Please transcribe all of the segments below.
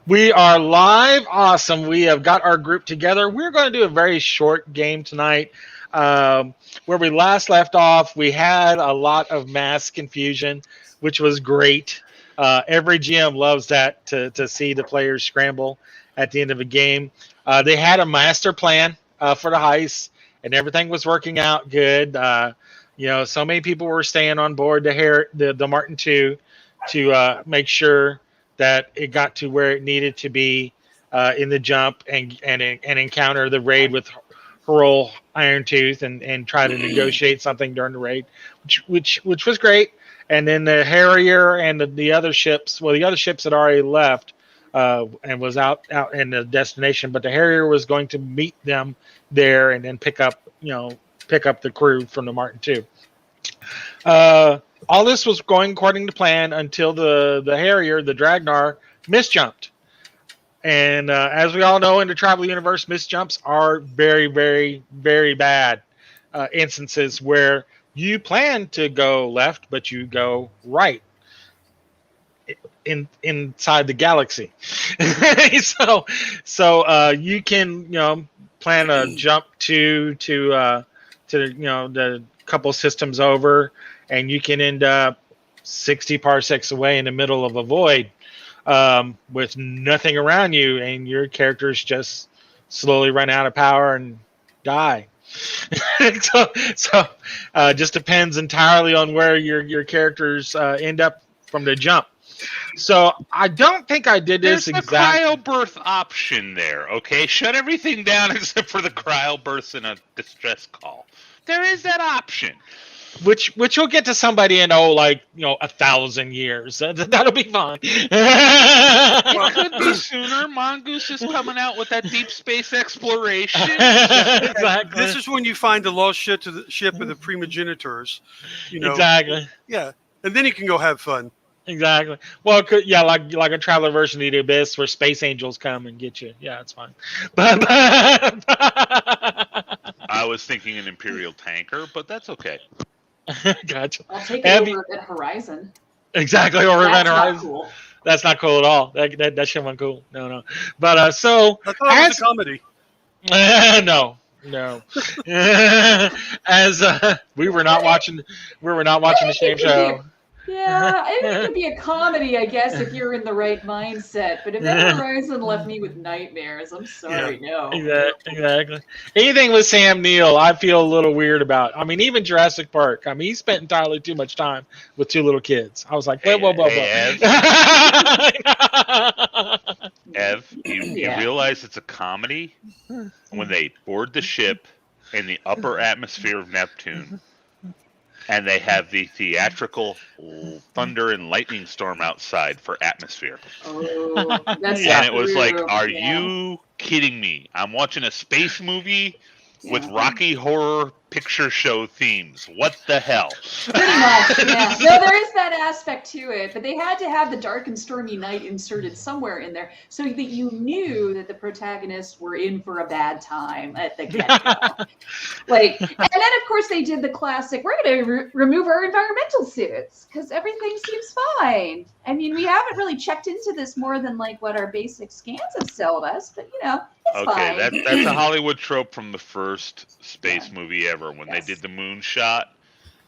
We are live. Awesome. We have got our group together. We're going to do a very short game tonight. Where we last left off, we had a lot of mass confusion, which was great. Every GM loves that to see the players scramble at the end of a game. They had a master plan for the heist, and everything was working out good. So many people were staying on board the Martin II to make sure that it got to where it needed to be in the jump and encounter the raid with Hurl Iron Tooth and try to negotiate something during the raid, which was great. And then the Harrier and the other ships, well, the other ships had already left and was out in the destination, but the Harrier was going to meet them there and then pick up the crew from the Martin II. All this was going according to plan until the Harrier, the Dragnar, misjumped. And as we all know in the Tribal Universe, misjumps are very, very, very bad instances where you plan to go left, but you go right inside the galaxy. so you can plan a jump to the couple systems over, and you can end up 60 parsecs away in the middle of a void with nothing around you, and your characters just slowly run out of power and die. so just depends entirely on where your characters end up from the jump. So I don't think I did this exactly. There's the cryobirth option there, okay? Shut everything down except for the cryobirths in a distress call. There is that option. Which will get to somebody in 1,000 years. That'll be fun. It could be sooner. Mongoose is coming out with that deep space exploration. Exactly. This is when you find the lost ship of the primogenitors. Exactly. Yeah, and then you can go have fun. Exactly. Well, it could, yeah, like a traveler version of the Abyss where space angels come and get you. Yeah, it's fine. But I was thinking an Imperial tanker, but that's okay. Gotcha. I'll take it over at Horizon. Exactly, over at Horizon. Cool. That's not cool at all. That shit wasn't cool. No. But so I thought it was a comedy. No. As we were not watching the same show. Yeah, I think it could be a comedy, I guess, if you're in the right mindset. But if that Horizon left me with nightmares, I'm sorry, no. Exactly. Anything with Sam Neill, I feel a little weird about. I mean, even Jurassic Park. I mean, he spent entirely too much time with two little kids. I was like, whoa. Ev, you realize it's a comedy when they board the ship in the upper atmosphere of Neptune. And they have the theatrical thunder and lightning storm outside for atmosphere. Oh, that's and it was like, are you kidding me? I'm watching a space movie with Rocky Horror Picture Show themes. What the hell? Pretty much, yeah. No, there is that aspect to it, but they had to have the dark and stormy night inserted somewhere in there so that you knew that the protagonists were in for a bad time at the get-go. And then of course they did the classic, we're going to remove our environmental suits because everything seems fine. I mean, we haven't really checked into this more than what our basic scans have sold us, but it's fine. Okay, that's a Hollywood trope from the first space movie ever when they did the moon shot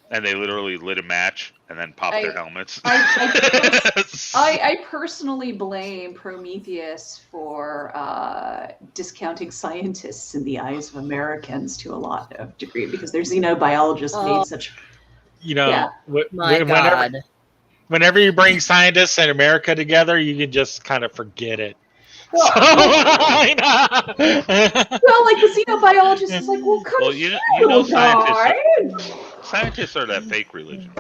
and they literally lit a match and then popped their helmets. I personally blame Prometheus for discounting scientists in the eyes of Americans to a lot of degree because their xenobiologists made such... Whenever you bring scientists and America together, you can just kind of forget it. Well, the xenobiologist is like, scientists are that fake religion.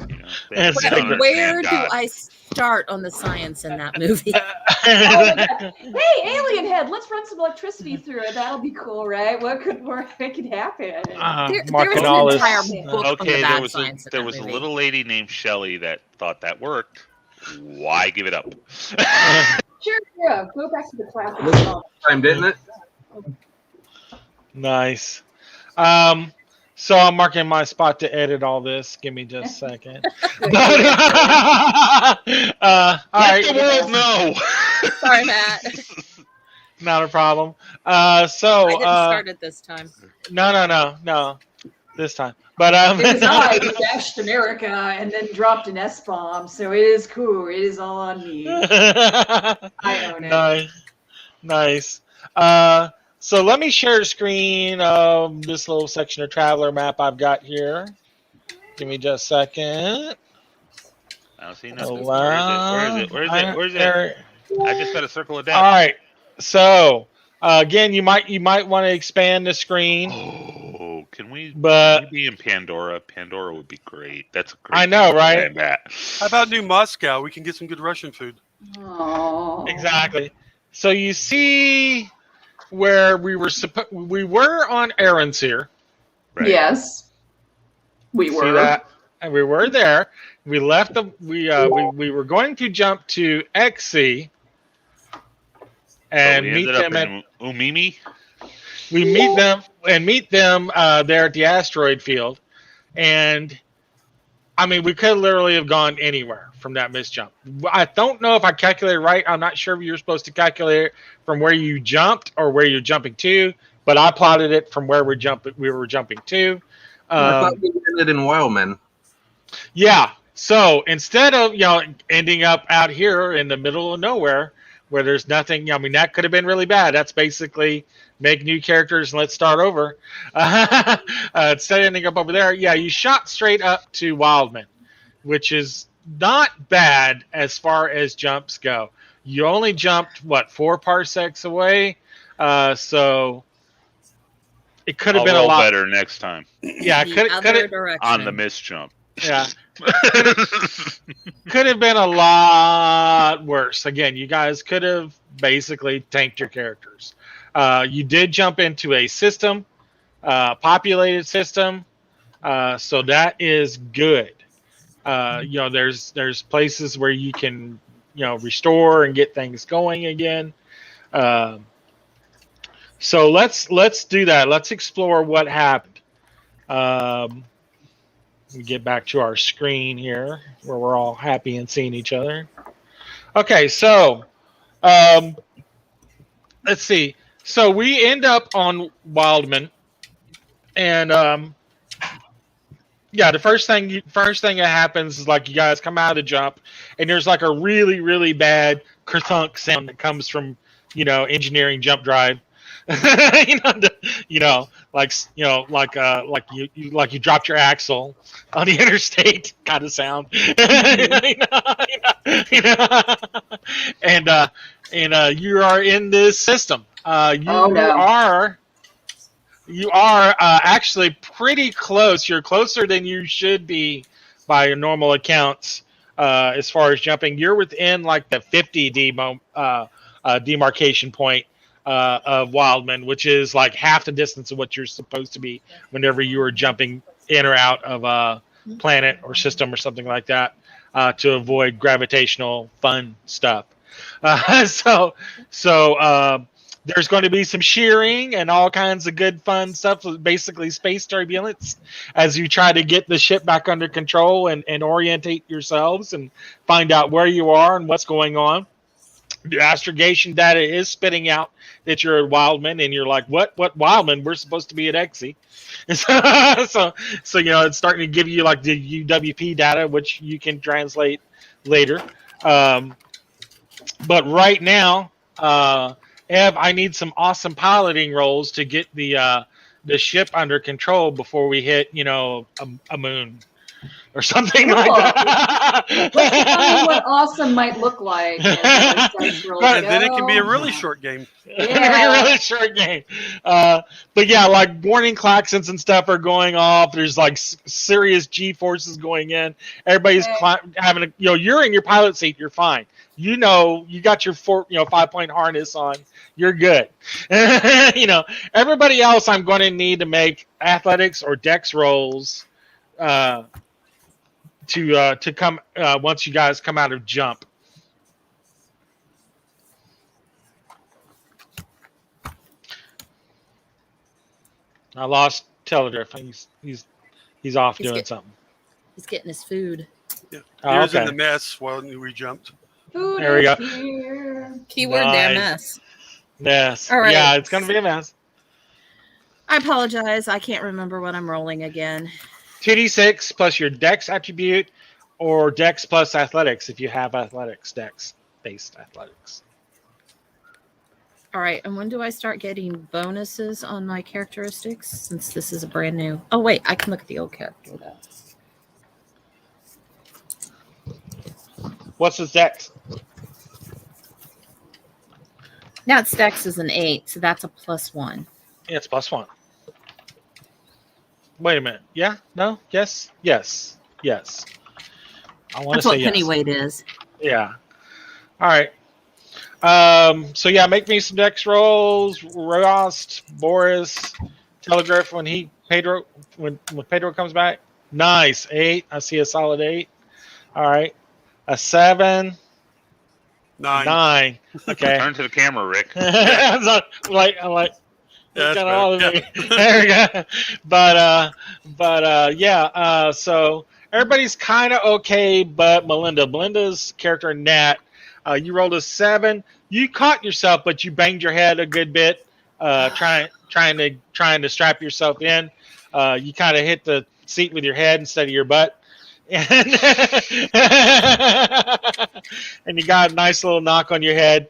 Where do I start on the science in that movie? Hey, alien head, let's run some electricity through it. That'll be cool, right? What could happen? There was an entire book on the bad science. There was a little lady named Shelley that thought that worked. Why give it up? Sure, yeah. Go back to the classic. Time, didn't it? Nice. So I'm marking my spot to edit all this. Give me just a second. But, all Let right, the world know. Sorry, Matt. not a problem. I So didn't start it this time. no, this time. But It was I who bashed America and then dropped an S bomb, so it is cool. It is all on me. I own it. Nice. So let me share a screen of this little section of traveler map I've got here. Give me just a second. I don't see nothing. Where is it? Where is it? Where is it? Where is it? I just got a circle of death. All right. So again, you might want to expand the screen. Oh, can we be in Pandora? Pandora would be great. That's a great. I know, right? How about New Moscow? We can get some good Russian food. Oh. Exactly. So you see where we were on errands here. Right. Yes. We See were. that? And we were there. We left the we were going to jump to XC and we meet ended them up at in Umimi. we meet them there at the asteroid field, and I mean we could literally have gone anywhere from that misjump. I don't know if I calculated right. I'm not sure if you're supposed to calculate it from where you jumped or where you're jumping to, but I plotted it from where we were jumping to. I thought we ended in Wildman. Yeah. So instead of ending up out here in the middle of nowhere where there's nothing, I mean that could have been really bad. That's basically make new characters and let's start over. Instead of ending up over there, yeah, you shot straight up to Wildman, which is not bad as far as jumps go. You only jumped 4 parsecs away, so it could have been a lot better next time. Yeah, The other direction. On the misjump. Yeah. Could have been a lot worse. Again, you guys could have basically tanked your characters. You did jump into a system, populated system, so that is good. There's places where you can restore and get things going again. So let's do that. Let's explore what happened. We get back to our screen here where we're all happy and seeing each other. Okay, so let's see. So we end up on Wildman, and the first thing that happens is like you guys come out of the jump, and there's like a really really bad kerthunk sound that comes from engineering jump drive. Like you dropped your axle on the interstate kind of sound. And you are in this system. You are actually pretty close. You're closer than you should be by normal accounts as far as jumping. You're within like the 50 demarcation point of Wildman, which is like half the distance of what you're supposed to be whenever you are jumping in or out of a planet or system or something like that to avoid gravitational fun stuff. So there's going to be some shearing and all kinds of good fun stuff, basically space turbulence, as you try to get the ship back under control and orientate yourselves and find out where you are and what's going on. The astrogation data is spitting out that you're at Wildman, and you're like, what Wildman? We're supposed to be at XE. So it's starting to give you like the UWP data, which you can translate later. But right now, Ev, I need some awesome piloting rolls to get the ship under control before we hit, a moon or something like that. Let's define what awesome might look like. And then it can be a really short game. Yeah. Really short game. But yeah, like warning klaxons and stuff are going off. There's like serious G forces going in. Everybody's having you're in your pilot seat. You're fine. You got your 5-point harness on. You're good. Everybody else, I'm going to need to make athletics or dex rolls to come once you guys come out of jump. I lost Teledrift. He's off He's doing get- something. He's getting his food. Yeah. Oh, He was in okay. the mess while we jumped. Food There we is go. here. Keyword there, Nice. mess. Yes. All right. Yeah, it's gonna be a mess. I apologize. I can't remember what I'm rolling again. 2d6 plus your Dex attribute, or Dex plus Athletics if you have Athletics, Dex based Athletics. All right. And when do I start getting bonuses on my characteristics? Since this is a brand new. Oh wait, I can look at the old character though. What's his Dex? Now its Dex is an 8, so that's a +1. Yeah, it's +1. Wait a minute. Yeah? No? Yes? Yes. Yes. I want to That's say what yes. Pennyweight is. Yeah. All right. So yeah, make me some Dex rolls. Rost, Boris, Telegraph when Pedro comes back. Nice. 8. I see a solid 8. All right. A 7. 9. Okay. Turn to the camera, Rick. So, I'm like, Yeah, that's got all of better. it. There we go. But yeah. So everybody's kind of okay, but Melinda's character Nat, you rolled a 7. You caught yourself, but you banged your head a good bit, trying to strap yourself in. You kind of hit the seat with your head instead of your butt. And, and you got a nice little knock on your head.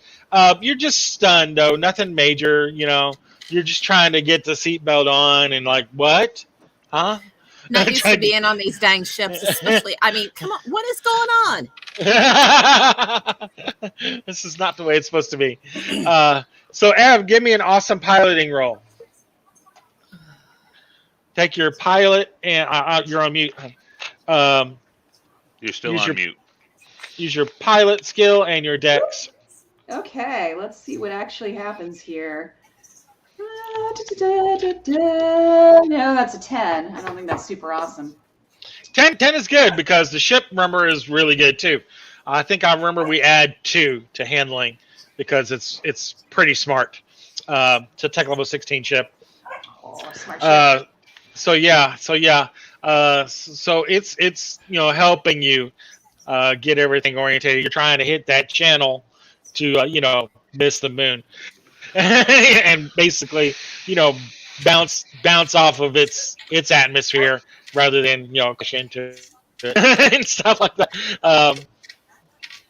You're just stunned though, nothing major, You're just trying to get the seatbelt on and like, what? Huh? Not used to being on these dang ships, especially. I mean, come on, what is going on? This is not the way it's supposed to be. So Ev, give me an awesome piloting roll. Take your pilot and you're on mute. You're still use on your- mute. Use your pilot skill and your Dex. Okay, let's see what actually happens here. No, that's a 10. I don't think that's super awesome. 10 is good because the ship, remember, is really good too. I think I remember we add 2 to handling because it's pretty smart. To tech level 16 ship. Oh, smart ship. So it's helping you get everything orientated. You're trying to hit that channel to miss the moon. And basically, bounce off of its atmosphere rather than crash into it and stuff like that.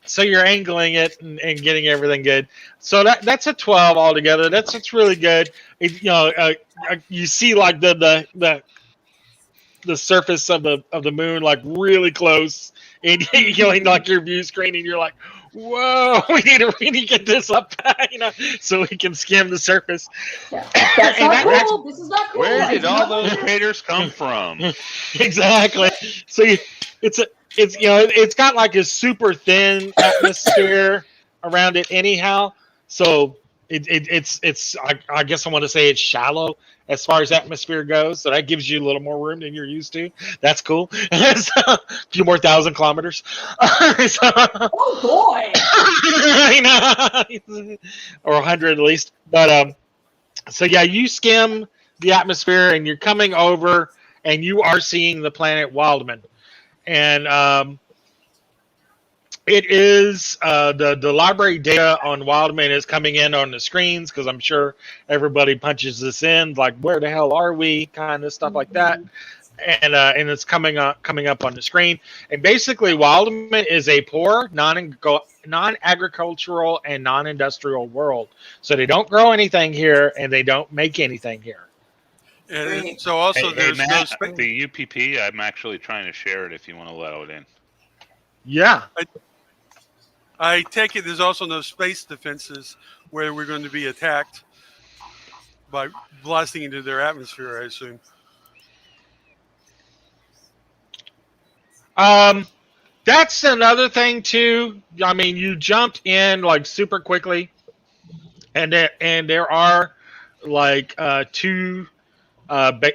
So you're angling it and getting everything good. So that's a 12 altogether. That's really good. You see like the surface of the moon like really close, and like your view screen, and you're like, whoa, we need to get this up, so we can skim the surface. Yeah. That's And not cool. This is not cool. Where did It's all not those cool. craters come from? Exactly. So it's got like a super thin atmosphere around it anyhow. So it's I guess I want to say it's shallow as far as atmosphere goes. So that gives you a little more room than you're used to. That's cool. So, a few more 1,000 kilometers. Oh boy. Or 100 at least. But so yeah, you skim the atmosphere and you're coming over and you are seeing the planet Wildman. And it is the library data on Wildman is coming in on the screens because I'm sure everybody punches this in, like where the hell are we, kind of stuff like that, and it's coming up on the screen. And basically, Wildman is a poor, non-agricultural and non-industrial world, so they don't grow anything here and they don't make anything here. And Great. so also Hey, there's no Matt, space. the UPP, I'm actually trying to share it if you want to allow it in. Yeah. I take it there's also no space defenses where we're going to be attacked by blasting into their atmosphere, I assume. That's another thing too. I mean, you jumped in like super quickly, and there are like 2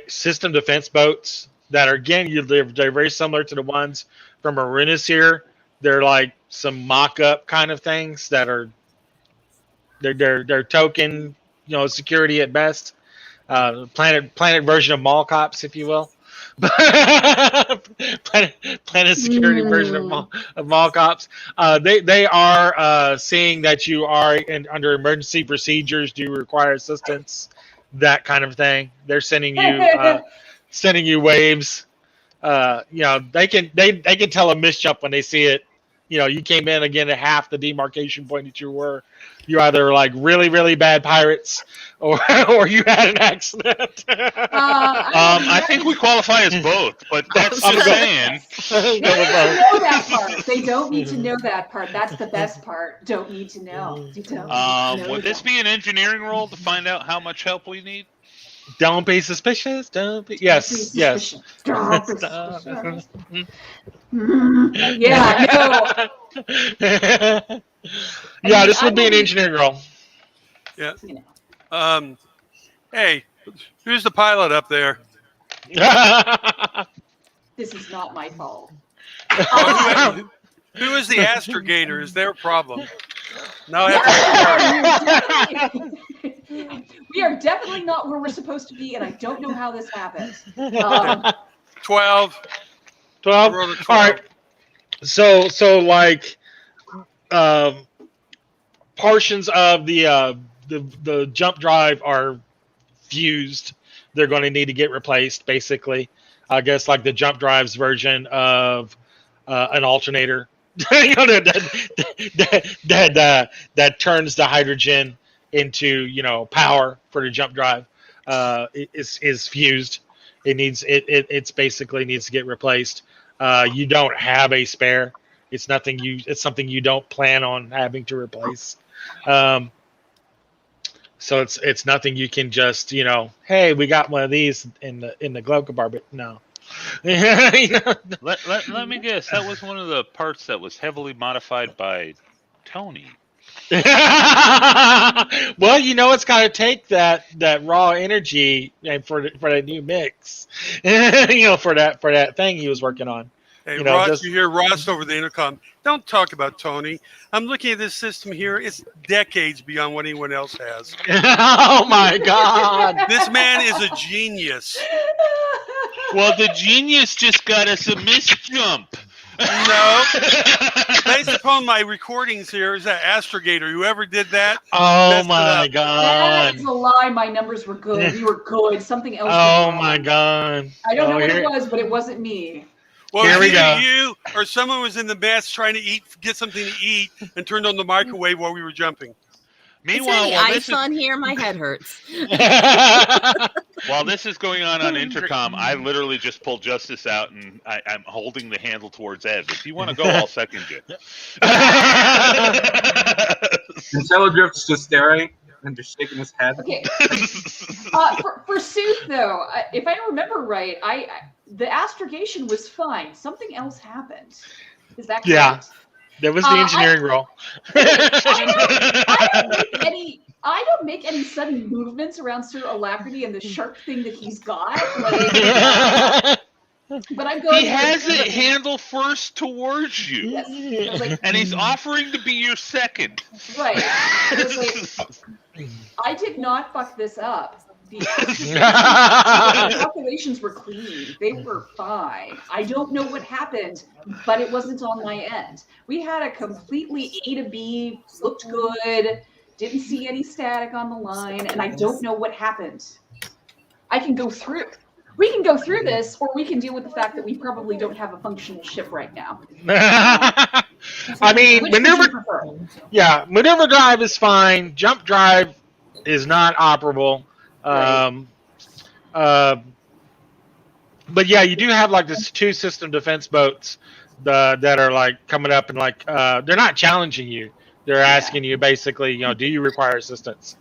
system defense boats that are again they're very similar to the ones from Arunas here. They're like some mock-up kind of things that are they're token security at best. planet version of mall cops, if you will. planet security version of mall cops. They are seeing that you are under emergency procedures. Do you require assistance? That kind of thing. They're sending you waves. They can tell a misjump when they see it. You came in again at half the demarcation point that you were. You're either like really, really bad pirates, or you had an accident. I think we qualify as both, but that's I'm just going- saying. They don't need to know that part. They don't need to know that part. That's the best part. Don't need to know. You don't need to know Would this that. be an engineering role to find out how much help we need? Don't be suspicious. Don't be. Yes. Be Yes. suspicious. Don't be suspicious. Yeah, no. Yeah, this would be an I engineering role. Yeah. You know. Hey, who's the pilot up there? This is not my fault. Who is the astrogator? Is their problem? Now I have to We are definitely not where we're supposed to be, and I don't know how this happened. 12. 12. We're on a 12. All right. So like, portions of the jump drive are fused. They're going to need to get replaced, basically. I guess like the jump drive's version of an alternator, that turns the hydrogen into power for the jump drive. Is fused. It's basically needs to get replaced. You don't have a spare. It's something you don't plan on having to replace. So it's nothing you can just hey, we got one of these in the glove compartment. No. Let me guess. That was one of the parts that was heavily modified by Tony. Well, it's got to take that raw energy for that new mix. For that thing he was working on. Hey, Ross, you hear Ross over the intercom. Don't talk about Tony. I'm looking at this system here. It's decades beyond what anyone else has. Oh, my God. This man is a genius. Well, the genius just got us a misjump. No. Based upon my recordings here, is that astrogator. Whoever did that. Oh, my God. That is a lie. My numbers were good. We were good. Something else. Oh, my God. I don't know what it was, but it wasn't me. Well, here we go. You or someone was in the mess trying to get something to eat and turned on the microwave while we were jumping. Meanwhile, is there any ice on here? My head hurts. While this is going on intercom, I literally just pulled Justice out and I'm holding the handle towards Ev. If you want to go, I'll second you. Intelligence just staring and just shaking his head. Okay. For Sooth, though, if I remember right, the astrogation was fine. Something else happened. Is that correct? Yeah. That was the engineering role. I don't make any sudden movements around Sir Alacrity and the sharp thing that he's got. But I'm going. He has it handle first towards you, yes. and he's offering to be your second. Right. I did not fuck this up. The calculations were clean. They were fine. I don't know what happened, but it wasn't on my end. We had a completely A to B, looked good, didn't see any static on the line, and I don't know what happened. I can go through. We can go through this, or we can deal with the fact that we probably don't have a functional ship right now. I mean, maneuver drive is fine. Jump drive is not operable. Right. But yeah, you do have like this 2 system defense boats that are like coming up and like they're not challenging you. They're asking you basically, do you require assistance?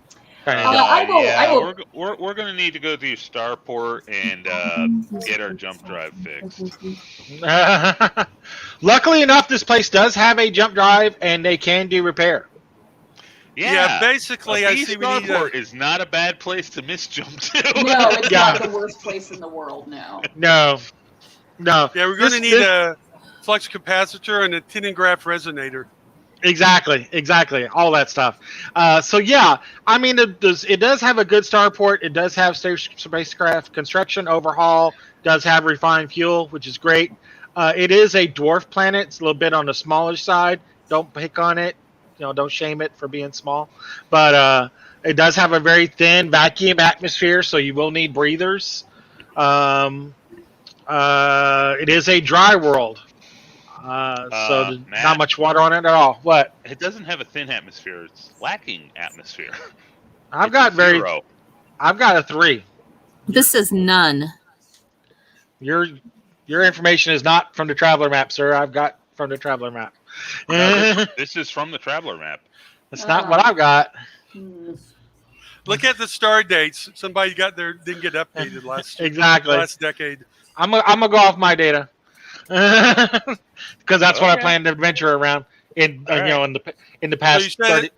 I will. We're going to need to go to Starport and get our jump drive fixed. Luckily enough, this place does have a jump drive and they can do repair. Yeah, basically, I see Starport is not a bad place to misjump to. No, it's not the worst place in the world. No. Yeah, we're going to need a flux capacitor and a tin and graph resonator. Exactly. All that stuff. So yeah, I mean, it does have a good starport. It does have spacecraft construction overhaul. Does have refined fuel, which is great. It is a dwarf planet. It's a little bit on the smaller side. Don't pick on it. Don't shame it for being small. But it does have a very thin vacuum atmosphere, so you will need breathers. It is a dry world. So Matt, not much water on it at all. What? it doesn't have a thin atmosphere. It's lacking atmosphere. I've It's got a zero. I've got a 3. This is none. Your information is not from the traveler map, sir. I've got from the traveler map. No, this is from the traveler map. That's not what I've got. Look at the star dates. Somebody didn't get updated last decade. I'm gonna go off my data because that's what I plan to adventure around in in the past So 30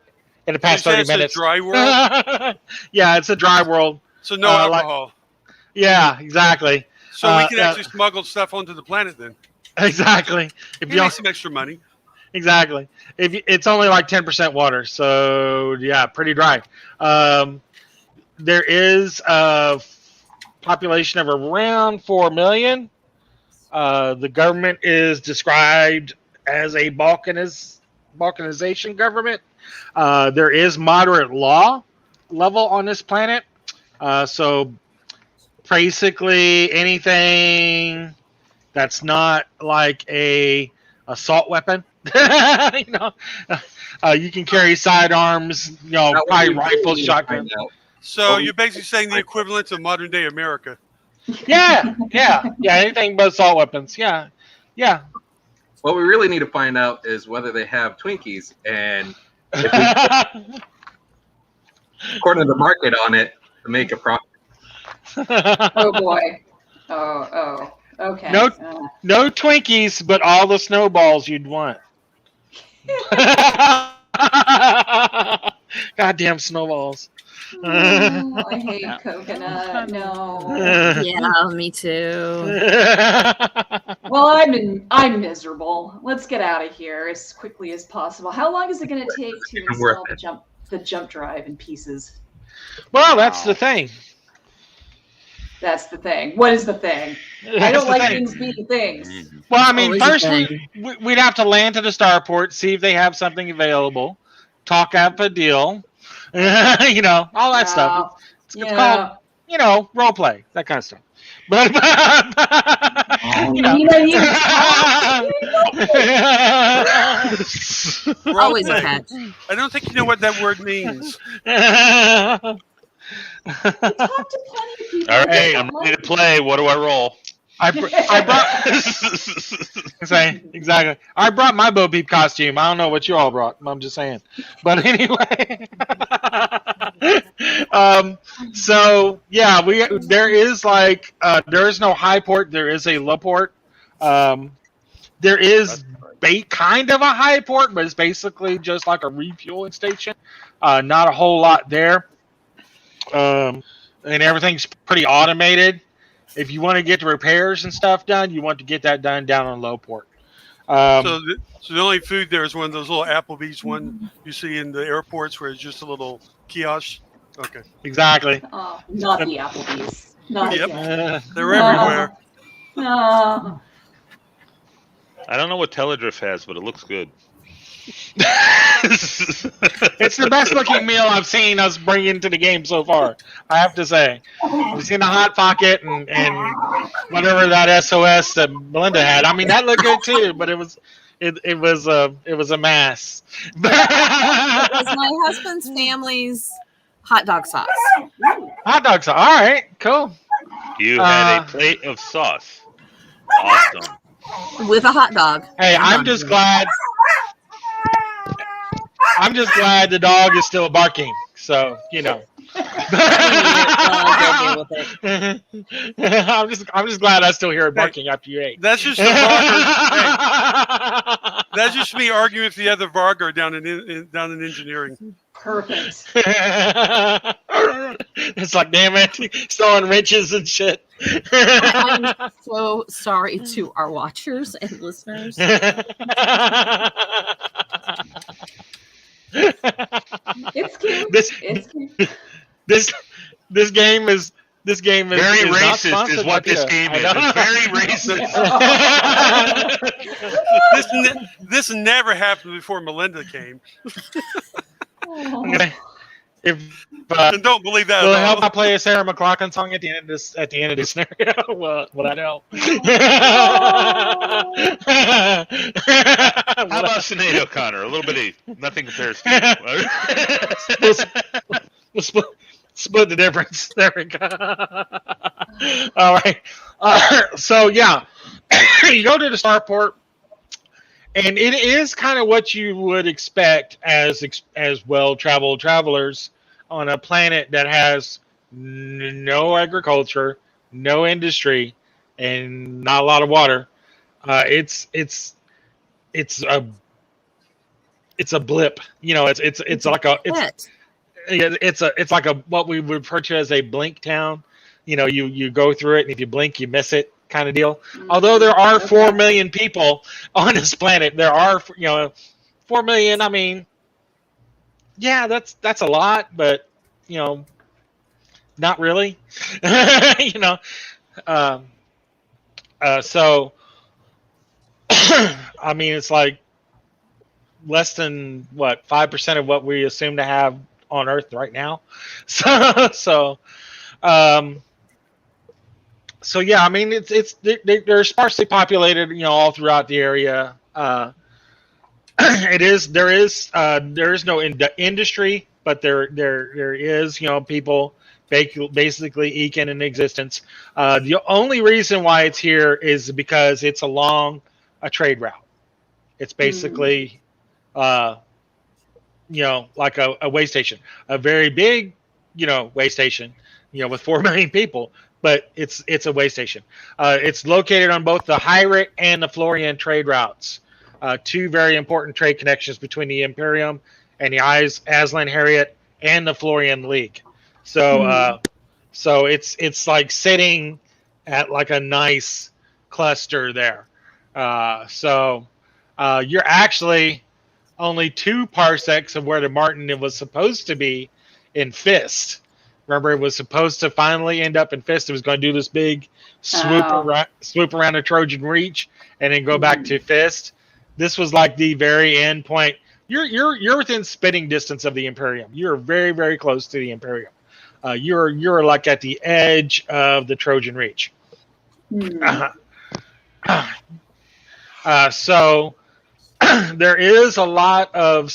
30 it's minutes. a dry world, Yeah, it's a dry world. so no alcohol. Yeah, exactly. So we can actually smuggle stuff onto the planet then. Exactly. If You you make some extra money. Exactly. It's only like 10% water, so yeah, pretty dry. There is a population of around 4 million. The government is described as a balkanization government. There is moderate law level on this planet. So basically anything that's not like a assault weapon. You can carry sidearms, probably rifles, shotguns. So you're basically saying the equivalent of modern day America. Yeah, anything but assault weapons. Yeah. What we really need to find out is whether they have Twinkies, and if we, according to the market on it, to make a profit. Oh boy. Oh. Okay. No Twinkies, but all the snowballs you'd want. Goddamn snowballs. Oh, I hate coconut. No. Yeah, me too. Well, I'm miserable. Let's get out of here as quickly as possible. How long is it going to take to install the jump drive in pieces? Well, that's the thing. That's the thing. What is the thing? I don't like things being things. Well, I mean, first we'd have to land to the starport, see if they have something available, talk up a deal, all that stuff. It's called, role play, that kind of stuff. But always a catch. I don't think you know what that word means. We talked to plenty of people. All right, hey, I'm ready to play. What do I roll? I brought exactly. I brought my Bo Peep costume. I don't know what you all brought. I'm just saying. But anyway, so yeah, there is there is no high port. There is a low port. There is kind of a high port, but it's basically just like a refueling station. Not a whole lot there. And everything's pretty automated. If you want to get the repairs and stuff done, you want to get that done down on low port. So the only food there is one of those little Applebee's one you see in the airports where it's just a little kiosk. Okay. Exactly. Oh, not the Applebee's. Not yep. They're everywhere. No. I don't know what Teledrift has, but it looks good. It's the best looking meal I've seen us bring into the game so far. I have to say, we've seen the Hot Pocket and whatever that SOS that Melinda had. I mean, that looked good too, but it was a mass. It was my husband's family's hot dog sauce. Hot dog sauce. All right, cool. You had a plate of sauce. Awesome. With a hot dog. Hey, I'm just glad the dog is still barking. So, I'm just glad I still hear it barking after you ate. That's just the Vargers. That's just me arguing with the other Vargar down in engineering. Perfect. It's like, damn it, stolen wrenches and shit. I'm so sorry to our watchers and listeners. It's cute. This It's cute. this game is Very is not racist sponsored is by what this PETA. game I is. know. It's very racist. This never happened before Melinda came. I'm gonna, if And don't believe that will it at help all. I play a Sarah McLachlan song at the end of this scenario? Well, will that help? How about Sinead O'Connor? A little bit of nothing compares to you. We'll split the difference. There we go. All right. So yeah, you go to the starport, and it is kind of what you would expect as well-traveled travelers on a planet that has no agriculture, no industry, and not a lot of water. It's a blip. You know, it's like a it's like a what we would refer to as a blink town. You know, you go through it, and if you blink, you miss it, kind of deal. Although there are 4 million people on this planet, there are 4 million. I mean, yeah, that's a lot, but not really. you know, um, so I mean, it's like less than 5% of what we assume to have on Earth right now. So yeah, I mean they're sparsely populated, all throughout the area. There is no industry, but there is people basically eking an existence. The only reason why it's here is because it's along a trade route. It's basically like a way station, a very big way station, with 4 million people. But it's a way station. It's located on both the Hyrite and the Florian trade routes, 2 very important trade connections between the Imperium and the Aslan Harriet and the Florian League. So it's like sitting at like a nice cluster there. So you're actually only 2 parsecs of where the Martin was supposed to be in Fist. Remember, it was supposed to finally end up in Fist. It was going to do this big swoop around the Trojan Reach and then go back to Fist. This was like the very end point. You're within spitting distance of the Imperium. You're very, very close to the Imperium. You're like at the edge of the Trojan Reach. So there is a lot of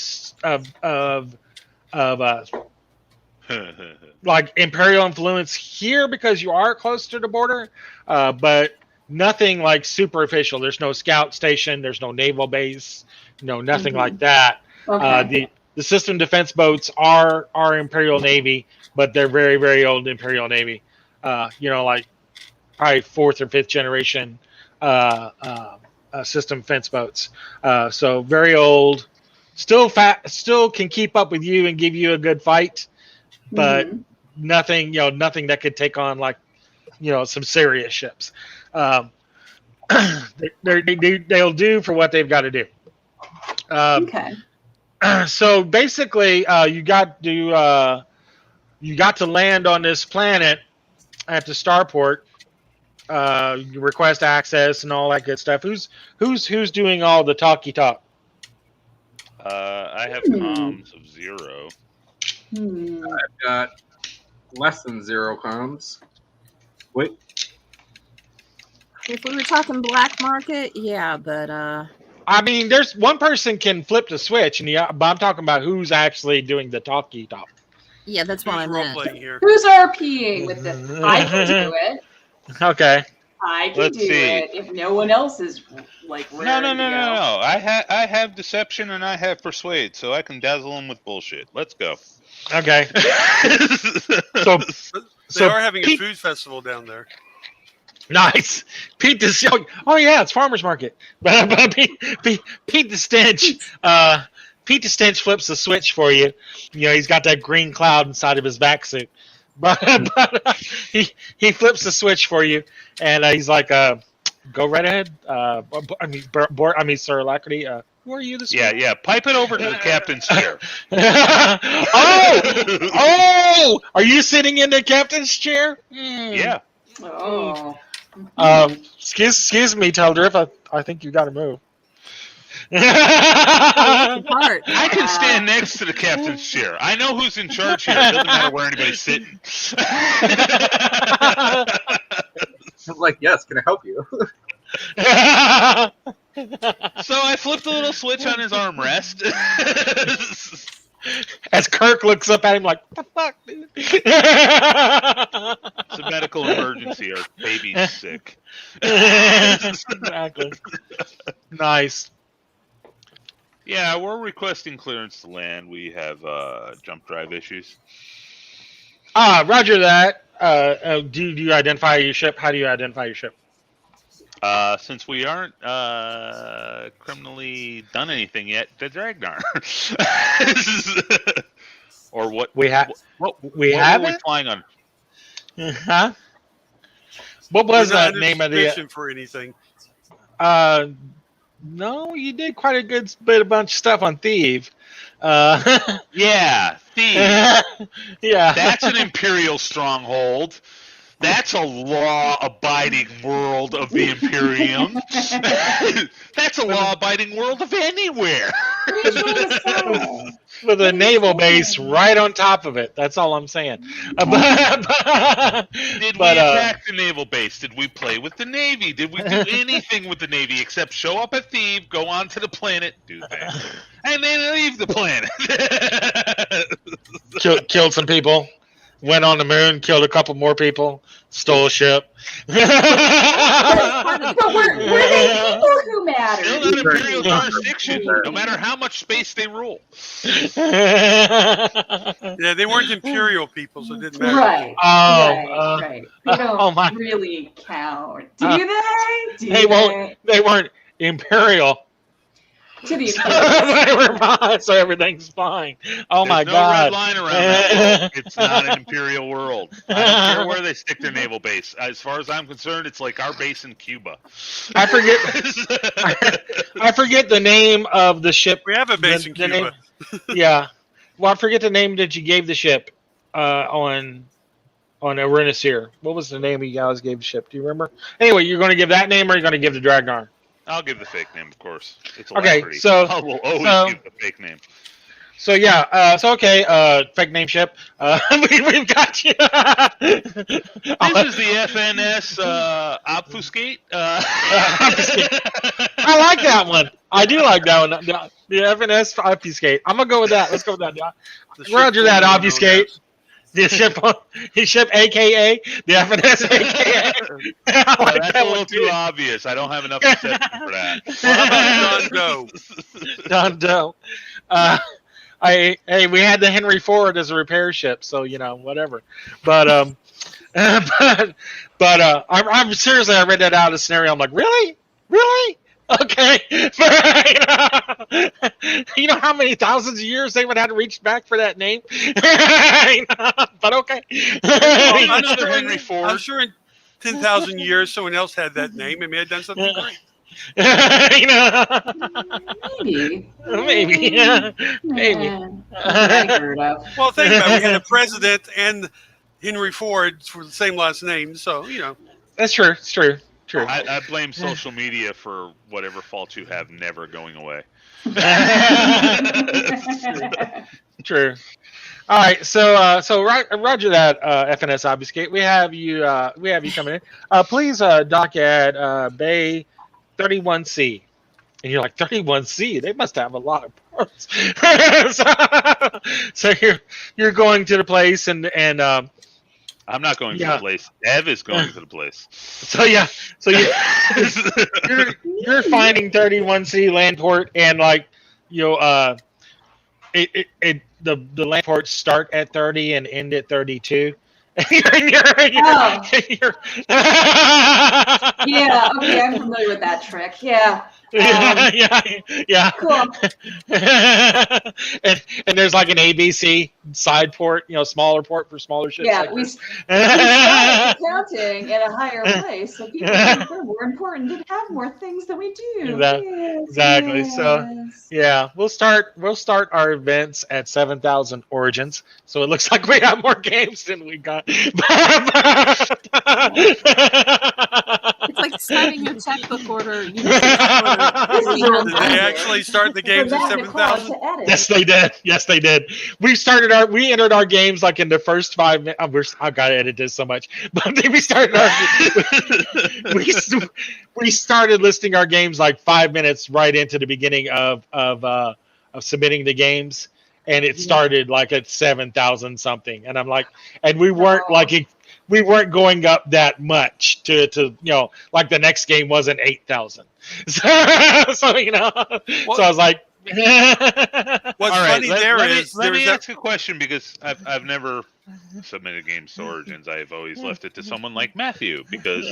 like Imperial influence here because you are close to the border, but nothing like super official. There's no scout station. There's no naval base. Nothing like that. Okay. The system defense boats are Imperial Navy, but they're very, very old Imperial Navy. Like probably 4th or 5th generation system defense boats. So very old. Still can keep up with you and give you a good fight, but nothing that could take on like some serious ships. They'll do for what they've got to do. Okay. So basically, you got to land on this planet at the starport. You request access and all that good stuff. Who's doing all the talky talk? I have comms of 0. I've got less than 0 comms. Wait. If we were talking black market, yeah, but I mean, there's one person can flip the switch, but I'm talking about who's actually doing the talky talk. yeah, that's what I meant. Role-playing here. Who's RPing with this? I can do it. Okay. I can Let's do see. it if no one else is like No. raring to go. I have deception and I have persuade, so I can dazzle them with bullshit. Let's go. Okay. So They are having a Pete, food festival down there. nice. Pete the oh yeah, it's farmers market. But Pete the Stench. Pete the Stench flips the switch for you. He's got that green cloud inside of his vac suit. But he flips the switch for you, and he's like, "Go right ahead." Sir Alacrity, Were you the Yeah, steward? yeah. Pipe it over to the captain's chair. oh! Are you sitting in the captain's chair? Yeah. Oh. Excuse me, Teldriff. I think you got to move. Apart. I can stand next to the captain's chair. I know who's in charge here. It doesn't matter where anybody's sitting. I'm like, yes, can I help you? So I flipped a little switch on his armrest. As Kirk looks up at him like, "What the fuck, dude?" It's a medical emergency. Our baby's sick. Exactly. Nice. Yeah, we're requesting clearance to land. We have jump drive issues. Roger that. Do you identify your ship? How do you identify your ship? Since we aren't criminally done anything yet, the Dragnar. Or what? We have. What We were have we it. flying on? Huh? What was We're not the under name of the? suspicion for anything. No, you did quite a good bunch of stuff on Thief. Yeah, Thief. Yeah. That's an Imperial stronghold. That's a law-abiding world of the Imperium. That's a law-abiding world of anywhere. With a naval base right on top of it. That's all I'm saying. Did we attack the naval base? Did we play with the Navy? Did we do anything with the Navy except show up at Thieves, go onto the planet, do that, and then leave the planet? Killed some people. Went on the moon, killed a couple more people, stole a ship. But we're the people who matter. Still an Imperial jurisdiction, no matter how much space they rule. Yeah, they weren't imperial people, so it didn't matter. Right. Oh, right. They don't oh my. really count. Do they? Do They won't. They weren't imperial. To the They were fine, so everything's fine. Oh my There's no God! red line around that world. It's not an imperial world. I don't care where they stick their naval base. As far as I'm concerned, it's like our base in Cuba. I forget. I forget the name of the ship. We have a base in The Cuba. Yeah. Well, I forget the name that you gave the ship on Arenisir. What was the name you guys gave the ship? Do you remember? Anyway, you're going to give that name, or you're going to give the Dragnar? I'll give the fake name, of course. It's Okay, alacrity. so- I will always give the fake name. So yeah, fake name ship. We've got you. This is the FNS Obfuscate. I like that one. I do like that one. The FNS Obfuscate. I'm gonna go with that. Let's go with that. The ship Roger that. formerly known Obfuscate. as- The ship, AKA the FNS, AKA. I like That's that a little one too obvious. I don't have enough deception for that. Well, how about John Doe? Done. Hey, we had the Henry Ford as a repair ship, so whatever. But I'm seriously, I read that out of the scenario. I'm like, really? Okay. You know how many thousands of years they would have to reach back for that name? But okay. Well, I'm Another sure in- Henry Ford. I'm sure in 10,000 years someone else had that name and may have done something great. Maybe. Maybe. Yeah. Maybe. I heard of. Well, think about it. We had a president and Henry Ford for the same last name, so, That's true. It's true. True. I blame social media for whatever fault you have never going away. True. All right. So Roger that, FNS Obfuscate. We have you coming in. Please dock at Bay 31C. And you're like, 31C? They must have a lot of parts. so you're going to the place and I'm not going to Yeah. the place. Ev is going to the place. so you're finding 31C land port, and the land ports start at 30 and end at 32. Yeah, okay, I'm familiar with that trick. Yeah. Yeah. Cool. and there's like an ABC side port, smaller port for smaller ships. Yeah, like we this. started counting at a higher place, so people think we're more important and have more things than we do. Exactly. Yes, So yes. yeah, we'll start our events at 7,000 origins. So it looks like we have more games than we got. It's like starting your checkbook order. You know, check order This is a 300. Did they actually start the For games at Matt and Nicole 7,000? to edit. Yes, they did. Yes, they did. We entered our games like in the first 5 minutes. I've got to edit this so much, but we started we started listing our games like 5 minutes right into the beginning of submitting the games, and it started like at 7,000 something, and I'm like, and we weren't we weren't going up that much to like the next game wasn't 8,000. So so I was like. What's All right, funny let me ask a question, because I've never submitted games to Origins. I've always left it to someone like Matthew, because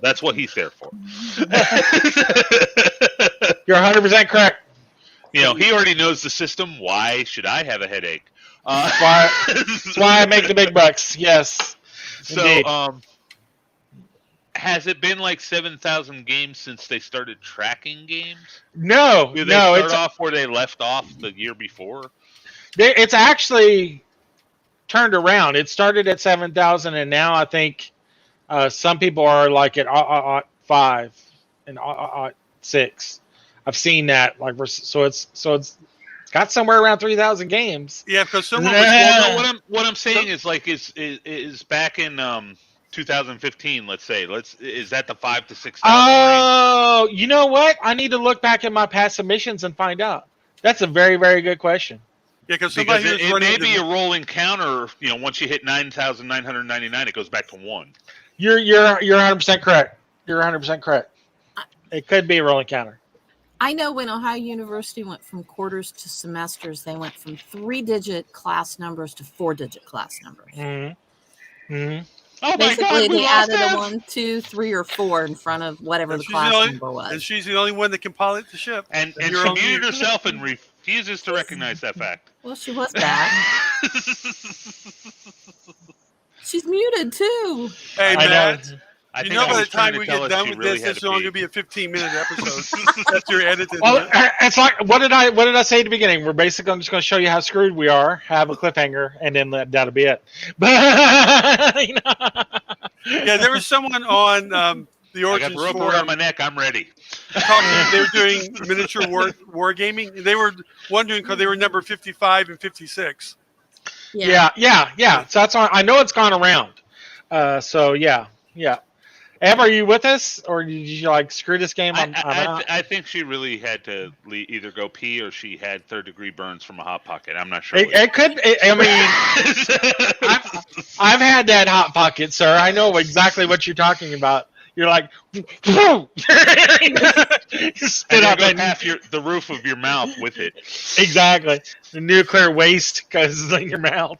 that's what he's there for. You're 100% correct. He already knows the system. Why should I have a headache? That's why I make the big bucks. Yes. So, indeed. has it been like 7,000 games since they started tracking games? No, Do they no. start It's off where they left off the year before? it's actually turned around. It started at 7,000, and now I think some people are like at 5 and 6. I've seen that. Like so it's got somewhere around 3,000 games. Yeah, because someone was. Well, no, what I'm saying is like is back in 2015. Let's say is that the 5,000 to 6,000 Oh, you know what? I need to look back at my past submissions and find out. That's a very, very good question. Yeah, because Because somebody was it running. may be a rolling counter. Once you hit 9,999, it goes back to 1. You're 100% correct. You're 100% correct. It could be a rolling counter. I know when Ohio University went from quarters to semesters, they went from 3-digit class numbers to 4-digit class numbers. Mm-hmm. Mm-hmm. Oh my Basically, God, we they lost added a Ev. 1, 2, 3, or 4 in front of whatever And the she's class the only- number was. And she's the only one that can pilot the ship. And You're she on muted mute. herself and refuses to recognize that fact. Well, she was back. She's muted too. Hey, I Matt. know. I You think know, I by the was trying time to we tell get us done she with really this, had it's to only pee. going to be a 15-minute episode after edited. Well, it's like what did I say at the beginning? We're basically just going to show you how screwed we are, have a cliffhanger, and then that'll be it. But Yeah, there was someone on the I got Origins the rope forum around my neck. I'm ready. talking. They were doing miniature wargaming. They were wondering because they were number 55 and 56. yeah. So that's why I know it's gone around. So yeah. Ev, are you with us, or did you like screw this game? I'm out. I think she really had to either go pee or she had third-degree burns from a hot pocket. I'm not sure. It could. I mean, I've had that hot pocket, sir. I know exactly what you're talking about. You're like, spit up up half the roof of your mouth with it. Exactly. The nuclear waste goes in your mouth.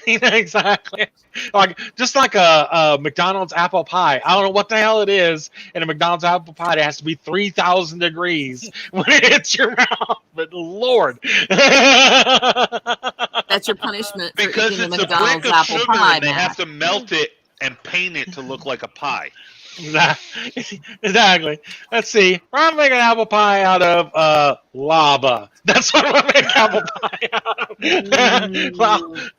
Exactly. Just like a McDonald's apple pie. I don't know what the hell it is in a McDonald's apple pie. It has to be 3,000 degrees when it hits your mouth. But Lord. That's your punishment for Because eating it's the a brick McDonald's of apple sugar pie, and they have Matt. to melt it and paint it to look like a pie. Exactly. Let's see. I'm making an apple pie out of lava. That's what I'm gonna make apple pie out of.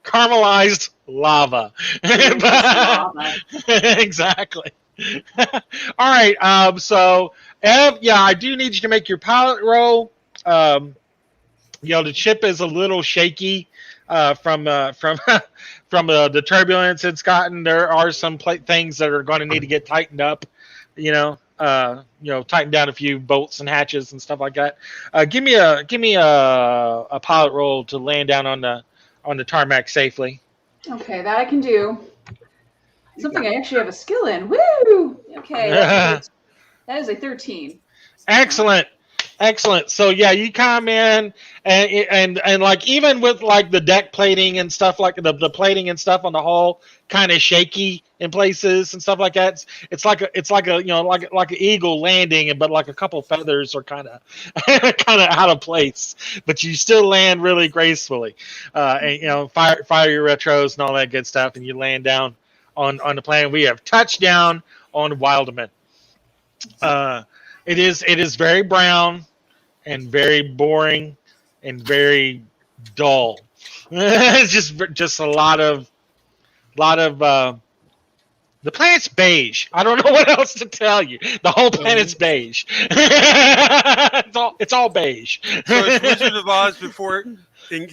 Caramelized lava. Exactly. All right. So, Ev, yeah, I do need you to make your pilot roll. The ship is a little shaky from the turbulence it's gotten. There are some things that are going to need to get tightened up. Tighten down a few bolts and hatches and stuff like that. Give me a pilot roll to land down on the tarmac safely. Okay, that I can do. Something I actually have a skill in. Woo! Okay, that is a 13. Excellent. Excellent. So yeah, you come in and like even with like the deck plating and stuff like the plating and stuff on the hull kind of shaky in places and stuff like that. It's like a like an eagle landing, but like a couple feathers are kind of kind of out of place, but you still land really gracefully. And fire your retros and all that good stuff, and you land down on the plane. We have touchdown on Wildman. It is very brown and very boring and very dull. It's just a lot of the planet's beige. I don't know what else to tell you. The whole planet's beige. It's all beige. So it's Wizard of Oz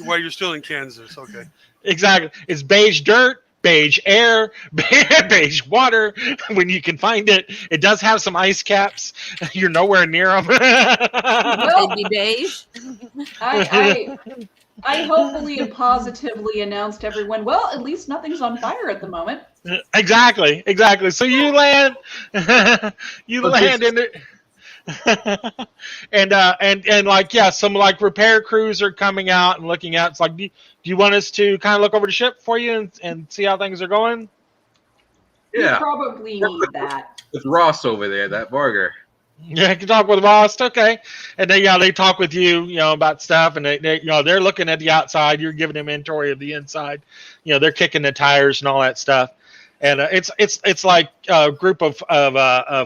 while you're still in Kansas. Okay. Exactly. It's beige dirt, beige air, beige water when you can find it. It does have some ice caps. You're nowhere near them. Baby beige. I hopefully and positively announced to everyone, well, at least nothing's on fire at the moment. Exactly. So you land in it. and like some like repair crews are coming out and looking out. It's like, do you want us to kind of look over the ship for you and see how things are going? You Yeah. probably need that. With Ross over there, that Vargar. Yeah, you can talk with Ross, okay? And they talk with you, about stuff, and they're looking at the outside. You're giving them inventory of the inside. They're kicking the tires and all that stuff. And it's like a group of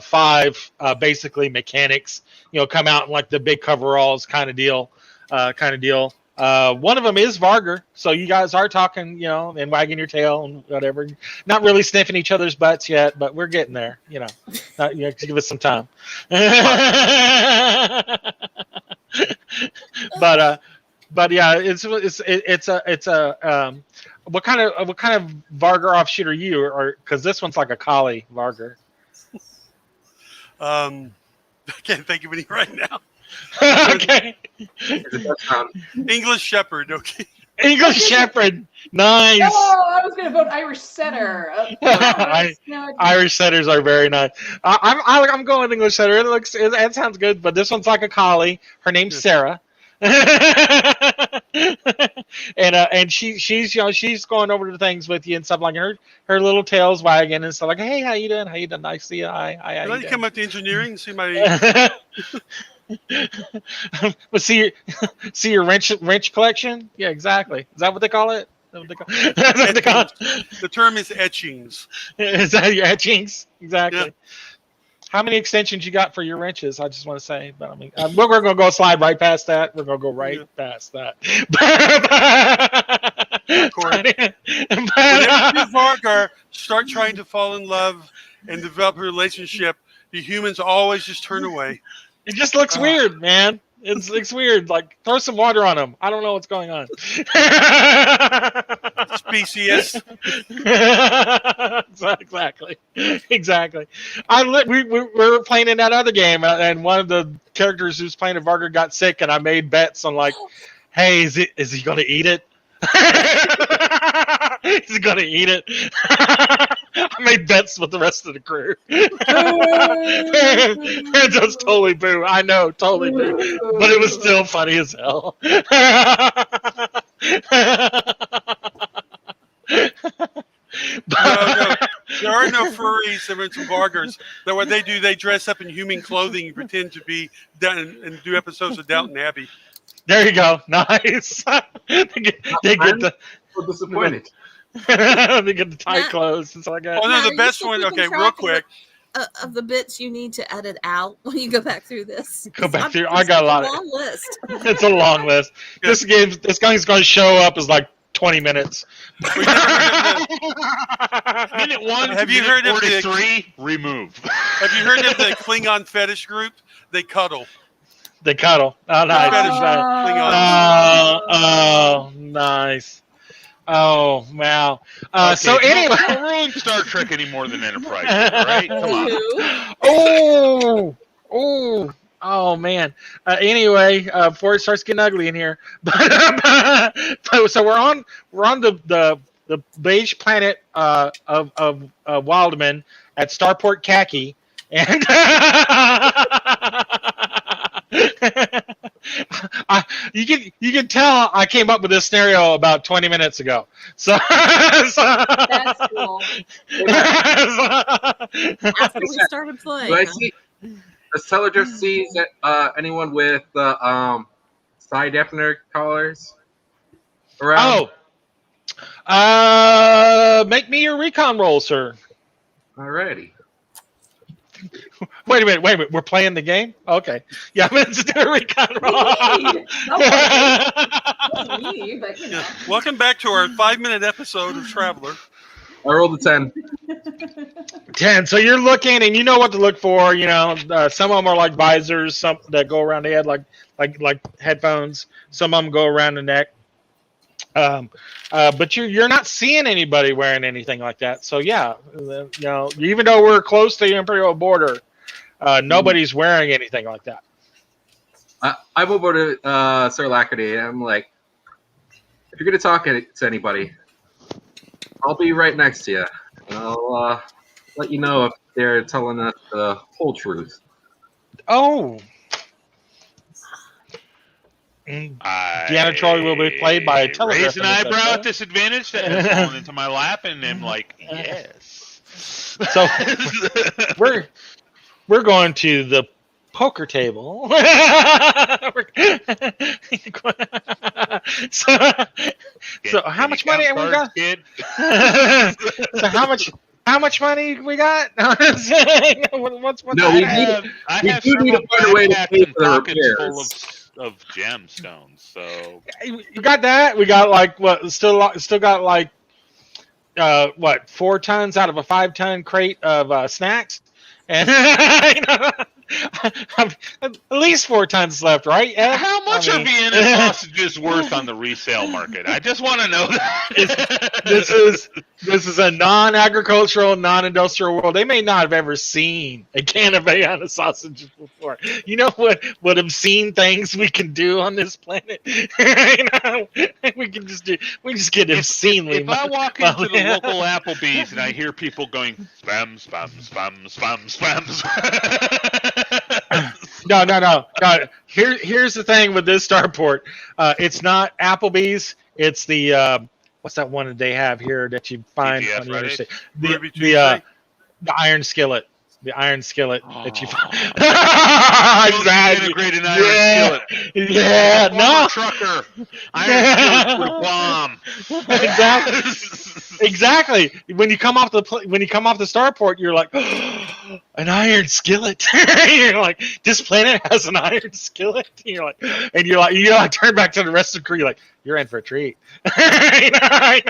5 basically mechanics, come out in like the big coveralls kind of deal. One of them is Vargar, so you guys are talking, and wagging your tail and whatever. Not really sniffing each other's butts yet, but we're getting there. Give us some time. But yeah, it's a what kind of Vargar offshoot are you? Or because this one's like a collie Vargar. I can't think of any right now. Okay. English Shepherd. Okay. English Shepherd. Nice. Oh, I was going to vote Irish Setter. Irish Setters are very nice. I'm going with English Setter. It sounds good, but this one's like a collie. Her name's Sarah. and she's going over the things with you and stuff like her little tail's wagging and stuff like, hey, how you doing? I see you. Hi. Can I come up to engineering and see my? Well, see your wrench collection. Yeah, exactly. Is that what they call it? The term is etchings. Is that your etchings? Exactly. Yeah. How many extensions you got for your wrenches? I just want to say, but I mean, we're going to go slide right past that. We're going to go right past that. Whenever Vargar start trying to fall in love and develop a relationship, the humans always just turn away. It just looks weird, man. It looks weird. Like, throw some water on them. I don't know what's going on. Speciest. Exactly. We were playing in that other game, and one of the characters who's playing a Vargar got sick, and I made bets on like, hey, is he going to eat it? Is he going to eat it? I made bets with the rest of the crew. Just totally boo. I know, totally boo. But it was still funny as hell. No, there are no furries. There are some Vargars. That what they do, they dress up in human clothing and pretend to be and do episodes of Downton Abbey. There you go. Nice. they get the So disappointed. they get the tight clothes and stuff like that. Oh no, the best one. Okay, real quick. Of the bits you need to edit out when you go back through this. Go back through. I got a lot of. Long list. It's a long list. This guy's going to show up as like 20 minutes. Minute 1. Have you heard of 43? Remove. Have you heard of the Klingon fetish group? They cuddle. They cuddle. Oh, nice. Oh, nice. Oh, wow. Okay, so anyway, don't ruin Star Trek any more than Enterprise, right? Come on. Oh, man. Anyway, before it starts getting ugly in here, so we're on the beige planet of Wildman at Starport Khaki, and You can tell I came up with this scenario about 20 minutes ago. So, That's cool. After we started playing. Do I huh? see? Does Teller just see anyone with side deafener collars around? Make me your recon roll, sir. Alrighty. Wait a minute. We're playing the game? Okay. Yeah, let's do a recon roll. Me. Not me, but Yeah. Welcome back to our 5-minute episode of Traveler. I rolled a 10. 10. So you're looking, and you know what to look for. You know, some of them are like visors, some that go around the head, like headphones. Some of them go around the neck. But you're not seeing anybody wearing anything like that. So yeah, you know, even though we're close to the Imperial border, nobody's wearing anything like that. I move over to Sir Lackerty, and I'm like, if you're gonna talk to anybody, I'll be right next to you, and I'll let you know if they're telling us the whole truth. Oh. Deanna Troy will be played by a telegraph. Raise an eyebrow at this advantage that has fallen into my lap, and I'm like, yes. So we're going to the poker table. so how much money have we got? Kid? So how much money we got? what's No, we that? need- I we have do need to several find a way to backpacks pay and for the pockets repairs. full of gemstones. So You got that? We got like what? Still got like 4 tons out of a 5-ton crate of snacks, and you know, at least 4 tons left, right? Ed? how much I are mean- Vienna sausages worth on the resale market? I just want to know that. This is a non-agricultural, non-industrial world. They may not have ever seen a can of Vienna sausages before. You know what obscene things we can do on this planet? You know, we just get obscenely. If I walk well, into the local Applebee's and I hear people going spam, spam, spam, spam, spam. No. Here's the thing with this starport. It's not Applebee's. It's the what's that one that they have here that you find TGF on the Fridays? interstate? Ruby Tuesday? The iron skillet. The iron skillet that you find. Exactly. Integrated iron skillet. Yeah, no. Trucker. Iron skillet with a bomb. Exactly. When you come off the starport, you're like, oh, an iron skillet. You're like, this planet has an iron skillet. And you're like, turn back to the rest of the crew. You're like, you're in for a treat. I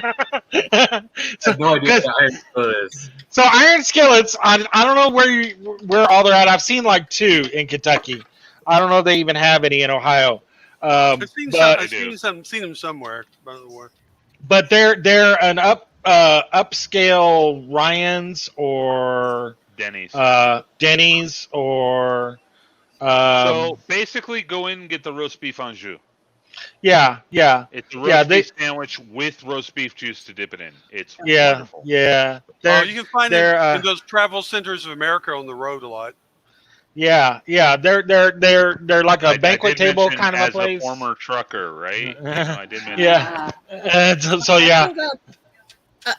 have no idea what the iron skillet is. So iron skillets, I don't know where all they're at. I've seen like 2 in Kentucky. I don't know if they even have any in Ohio. I've seen them somewhere. By the way, but they're an upscale Ryan's or Denny's or. So basically, go in and get the roast beef en jus. Yeah. It's a roast beef sandwich with roast beef juice to dip it in. It's wonderful. Yeah. you can find it in those travel centers of America on the road a lot. Yeah. They're like a banquet table kind of a place. As a former trucker, right? I did mention. Yeah. So yeah.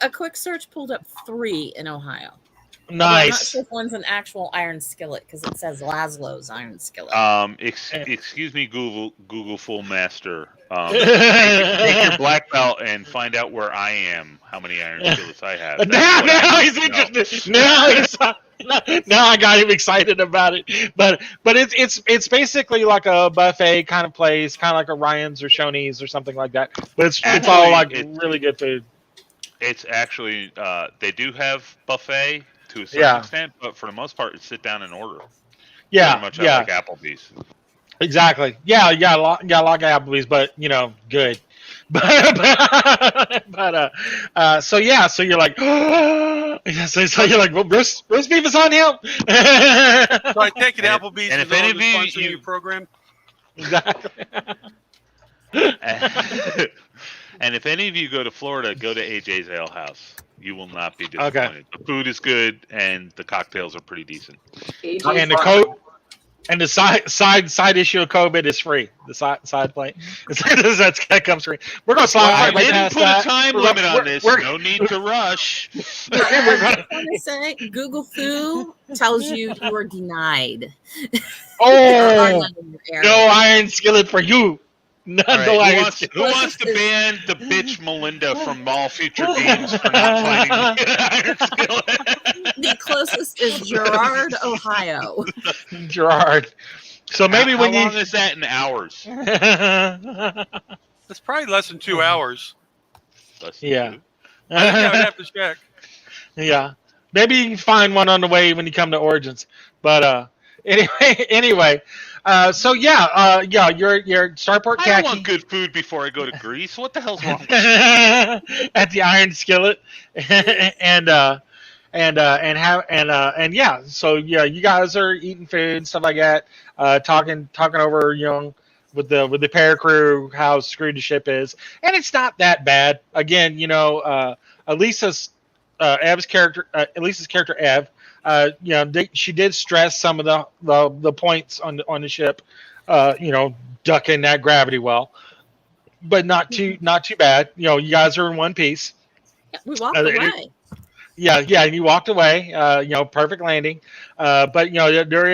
A quick search pulled up 3 in Ohio. Nice. I'm not sure if one's an actual iron skillet because it says Laszlo's iron skillet. Excuse me, Google Full Master. Take your black belt and find out where I am. How many iron skillets I have. Now he's interested. Now I got him excited about it. But it's basically like a buffet kind of place, kind of like a Ryan's or Shoney's or something like that. But it's all like really good food. It's actually they do have buffet to a certain extent, but for the most part, it's sit down and order. Yeah, pretty much like Applebee's. Exactly. Yeah, like Applebee's, but good. So you're like, so you're like, well, roast beef is on him. So I take it Applebee's and is if any on of the sponsor of your program. Exactly. And if any of you go to Florida, go to AJ's Ale House. You will not be disappointed. Okay. The food is good, and the cocktails are pretty decent. And the And the side issue of COVID is free. The side plate that comes free. We're gonna slide I right didn't past put that. a time We're limit gonna- on this. we're- No need to rush. we're gonna- I want to say Google Foo tells you you are denied. There are Oh, none in your no area. iron skillet for you. None All no right, iron who skillet. wants to ban the bitch Melinda from all future games for not finding the iron skillet? The closest is Girard, Ohio. Gerard. So maybe how when long you. is that in hours? It's probably less than 2 hours. Less than Yeah. two? I think I would have to check. Yeah. Maybe you can find one on the way when you come to Origins. But anyway. So yeah, your Starport I don't khaki want good food before I go to Greece. What the hell's wrong with at the Iron Skillet, and yeah. So yeah, you guys are eating food and stuff like that. Talking over, with the pair crew how screwed the ship is, and it's not that bad. Again, Elisa's Elisa's character Ev. She did stress some of the points on the ship, ducking that gravity well, but not too bad. You guys are in one piece. Yeah, we walked Uh, away. Yeah, you walked away. Perfect landing. But there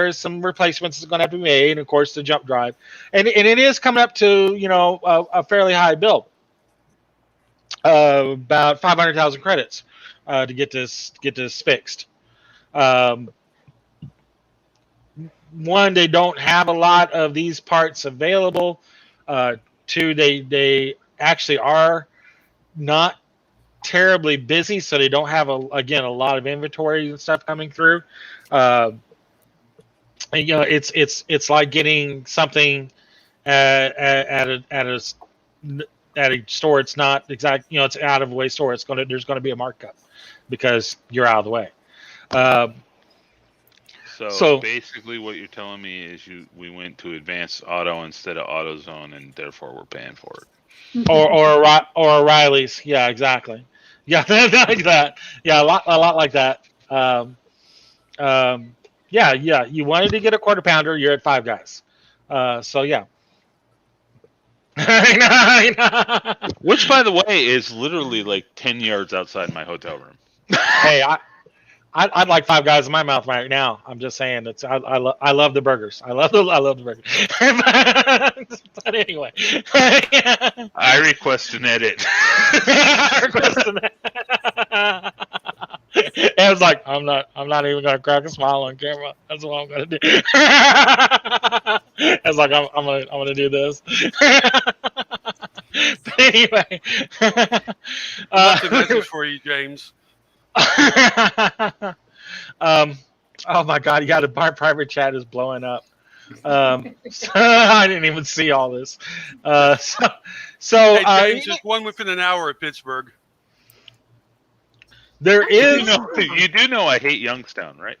is some replacements that's going to have to be made, and of course the jump drive, and it is coming up to a fairly high bill, about 500,000 credits, to get this fixed. One, they don't have a lot of these parts available. Two, they actually are not terribly busy, so they don't have a lot of inventory and stuff coming through. It's like getting something at a store. It's not exact. It's out of the way store. There's gonna be a markup because you're out of the way. So basically, what you're telling me is we went to advanced auto instead of AutoZone, and therefore we're paying for it. or O'Reilly's. Yeah, exactly. Yeah, like that. Yeah, a lot like that. Yeah. You wanted to get a quarter pounder. You're at Five Guys. So yeah. I know. Which, by the way, is literally like 10 yards outside my hotel room. Hey, I'd like Five Guys in my mouth right now. I'm just saying I love the burgers. I love the burgers. But anyway, I request an edit. I was like, I'm not even gonna crack a smile on camera. That's what I'm gonna do. I was like, I'm gonna do this. But anyway, Left a message for you, James. Oh my God! Yeah, the private chat is blowing up. So I didn't even see all this. So Hey, James, just one within an hour at Pittsburgh. there is You do know I hate Youngstown, right?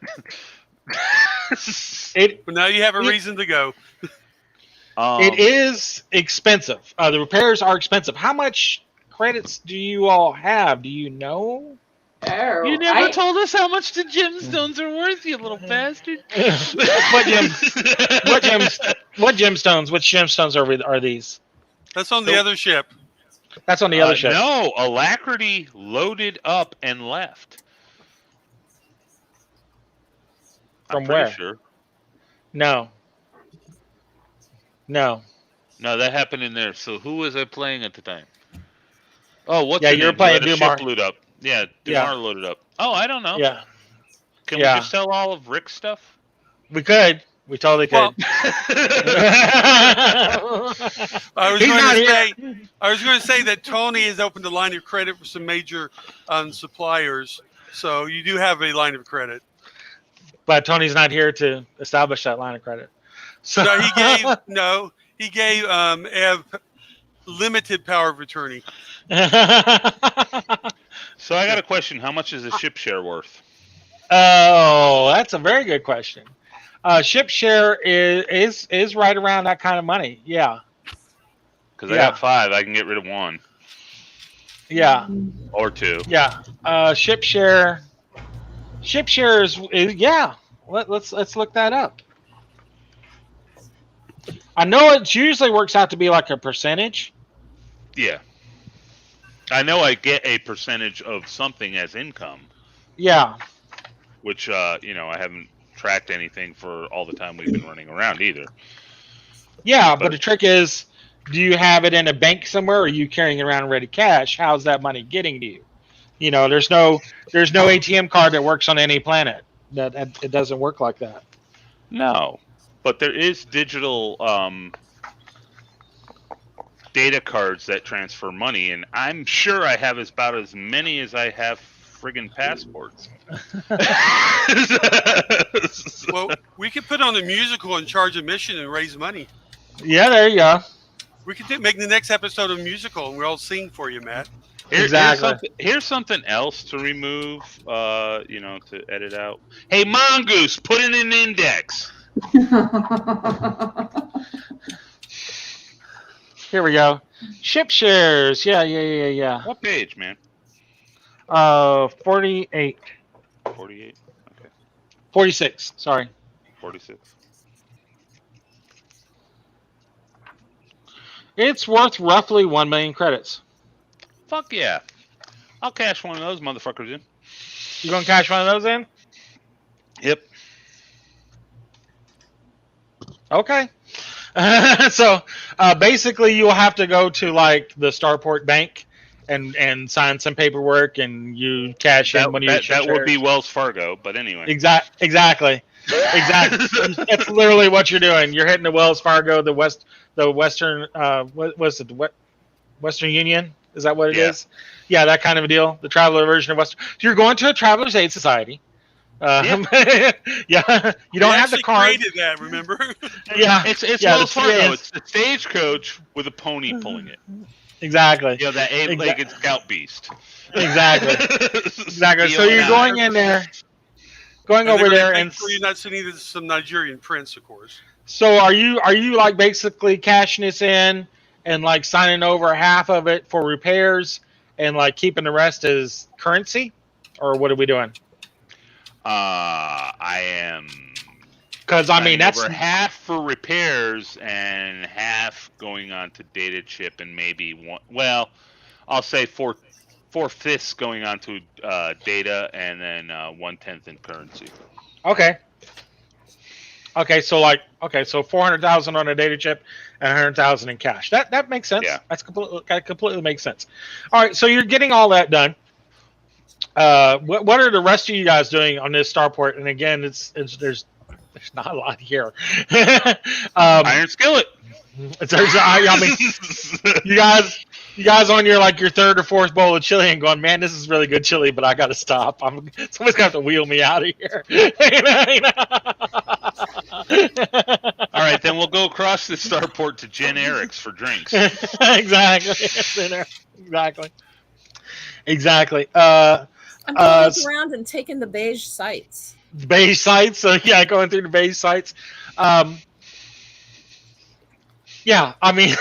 But now you have a reason to go. It is expensive. The repairs are expensive. How much credits do you all have? Do you know? Oh, You never told us how much the gemstones are worth, you little bastard. What gemstones? Which gemstones are these? That's on the other ship. That's on the other ship. No, Alacrity loaded up and left. From I'm pretty where? Sure. No. No, that happened in there. So who was I playing at the time? Oh, what's Yeah, the you're name? playing Who had a Dumar. ship load up. Yeah, Yeah. Dumar loaded up. Oh, I don't know. Yeah. Can Yeah. we just sell all of Rick's stuff? We could. We totally could. Well, I was He's going not to here. say, that Tony has opened a line of credit for some major suppliers, so you do have a line of credit. But Tony's not here to establish that line of credit. So So he gave Ev limited power of attorney. So I got a question. How much is a ship share worth? Oh, that's a very good question. Ship share is right around that kind of money. Yeah. Because I Yeah. got 5. I can get rid of 1 Yeah. or 2. Yeah. Ship share. Ship share is yeah. Let's look that up. I know it usually works out to be like a percentage. Yeah. I know I get a percentage of something as income, Yeah. which I haven't tracked anything for all the time we've been running around either. Yeah, but the trick is, do you have it in a bank somewhere, or are you carrying it around ready cash? How's that money getting to you? There's no ATM card that works on any planet. That it doesn't work like that. No, but there is digital data cards that transfer money, and I'm sure I have about as many as I have friggin' passports. Well, we could put on a musical and charge admission and raise money. Yeah, there you go. We could make the next episode a musical, and we'll all sing for you, Matt. Exactly. Here's something else to remove, to edit out. Hey, Mongoose, put in an index. Here we go. Ship shares. Yeah. What page, man? 48. 48? Okay. 46. Sorry. 46. It's worth roughly 1 million credits. Fuck yeah. I'll cash one of those motherfuckers in. You gonna cash one of those in? Yep. Okay. So basically, you'll have to go to like the Starport Bank and sign some paperwork, and you cash in one of your that would be Wells Fargo, but anyway. Exactly. That's literally what you're doing. You're hitting the Wells Fargo, the Western, what's it? The Western Union? Is that what it is? Yeah, that kind of a deal. The traveler version of Western. So you're going to a Travelers Aid Society. Yeah, you don't have the card. Created that, remember? Yeah, it's Wells Fargo. It's the stagecoach with a pony pulling it. Exactly. That eight-legged scout beast. Exactly. So you're going in there, going over there, and you're not sending some Nigerian prince, of course. So are you like basically cashing this in and like signing over half of it for repairs and like keeping the rest as currency, or what are we doing? I am. Because I mean that's over half for repairs and half going on to data chip and maybe one. Well, I'll say 4/5 going on to data and then 1/10 in currency. Okay. So 400,000 on a data chip and 100,000 in cash. That makes sense. Yeah. That completely makes sense. All right, so you're getting all that done. What are the rest of you guys doing on this starport? And again, there's not a lot here. Iron skillet. I mean, you guys on your third or fourth bowl of chili and going, man, this is really good chili, but I got to stop. Somebody's gonna have to wheel me out of here. All right, then we'll go across the starport to Jen Eric's for drinks. Exactly. I'm going around and taking the beige sites. Beige sites. So yeah, going through the beige sites. Yeah, I mean,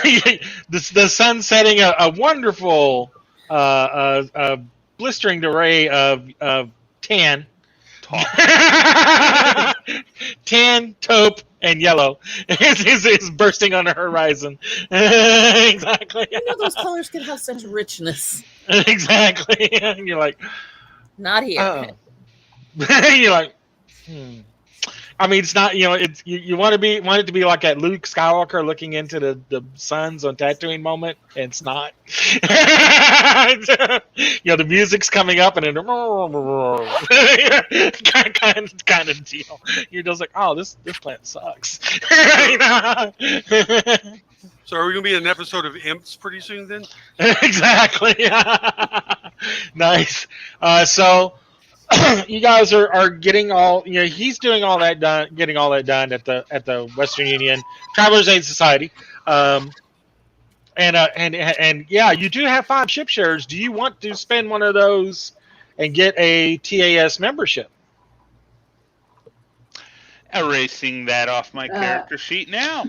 the sun setting a wonderful, blistering array of tan, tan, taupe, and yellow is bursting on the horizon. Exactly. You know those colors can have such richness. Exactly. And you're like, not here. You're like, I mean, it's not, it's you want it to be like that Luke Skywalker looking into the suns on Tatooine moment, and it's not. The music's coming up and then kind of deal. You're just like, oh, this planet sucks. So are we going to be in an episode of Imps pretty soon then? Exactly. Nice. So you guys are getting all, he's doing all that done, getting all that done at the Western Union Travelers Aid Society. And yeah, you do have 5 ship shares. Do you want to spend one of those and get a TAS membership? Erasing that off my character sheet now.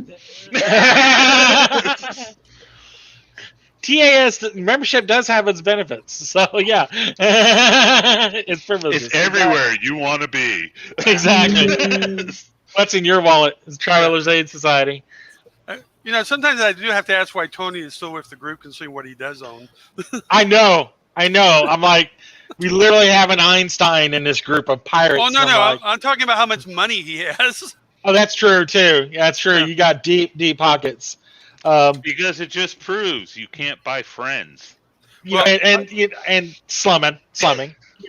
TAS membership does have its benefits, so yeah, it's privileges. It's everywhere you want to be. Exactly. What's in your wallet? It's Travelers Aid Society. You know, sometimes I do have to ask why Tony is still with the group, considering what he does own. I know. I'm like, we literally have an Einstein in this group of pirates. Oh no, I'm no, like, I'm talking about how much money he has. oh, that's true too. Yeah, that's true. Yeah. You got deep pockets. Because it just proves you can't buy friends. You know, and slumming,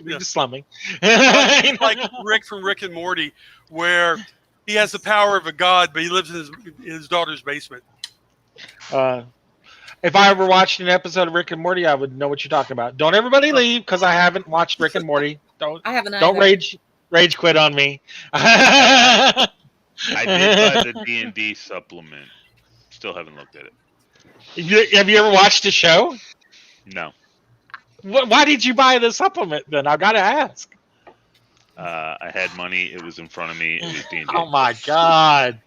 Yeah. slumming. Like Rick from Rick and Morty, where he has the power of a god, but he lives in his daughter's basement. If I ever watched an episode of Rick and Morty, I would know what you're talking about. Don't everybody leave because I haven't watched Rick and Morty. Don't either. rage quit on me. I did buy the D&D supplement. Still haven't looked at it. Have you ever watched the show? No. Why did you buy the supplement then? I've got to ask. I had money. It was in front of me. It was D&D. Oh my god.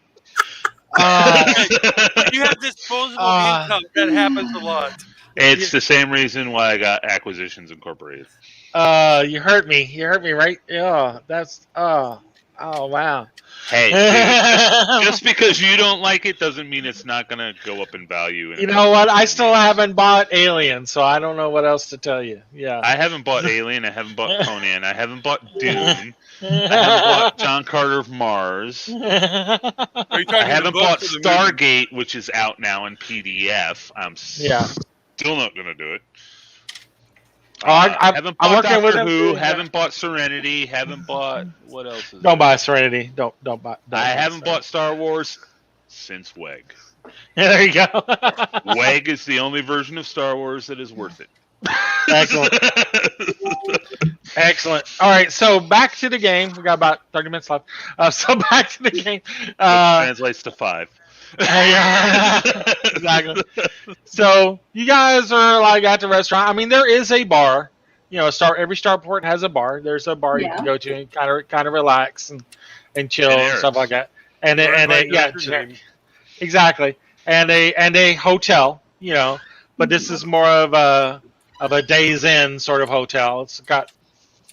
You have disposable income. That happens a lot. It's the same reason why I got Acquisitions Incorporated. You hurt me. You hurt me, right? Yeah. That's oh wow. Hey, dude, just because you don't like it doesn't mean it's not going to go up in value. You know what? I still haven't bought Alien, so I don't know what else to tell you. Yeah. I haven't bought Alien. I haven't bought Conan. I haven't bought Dune. I haven't bought John Carter of Mars. I haven't bought Stargate, which is out now in PDF. I'm still not going to do it. Haven't bought Doctor Who. Haven't bought Serenity. Haven't bought what else? Don't buy Serenity. Don't buy. I haven't bought Star Wars since WEG. Yeah, there you go. WEG is the only version of Star Wars that is worth it. Excellent. Excellent. All right, so back to the game. We got about 30 minutes left. So back to the game. Which translates to 5. Exactly. So you guys are like at the restaurant. I mean, there is a bar. You know, every starport has a bar. There's a bar you can go to and kind of relax and chill and stuff like that. Exactly. And a hotel. You know, but this is more of a Days Inn sort of hotel. It's got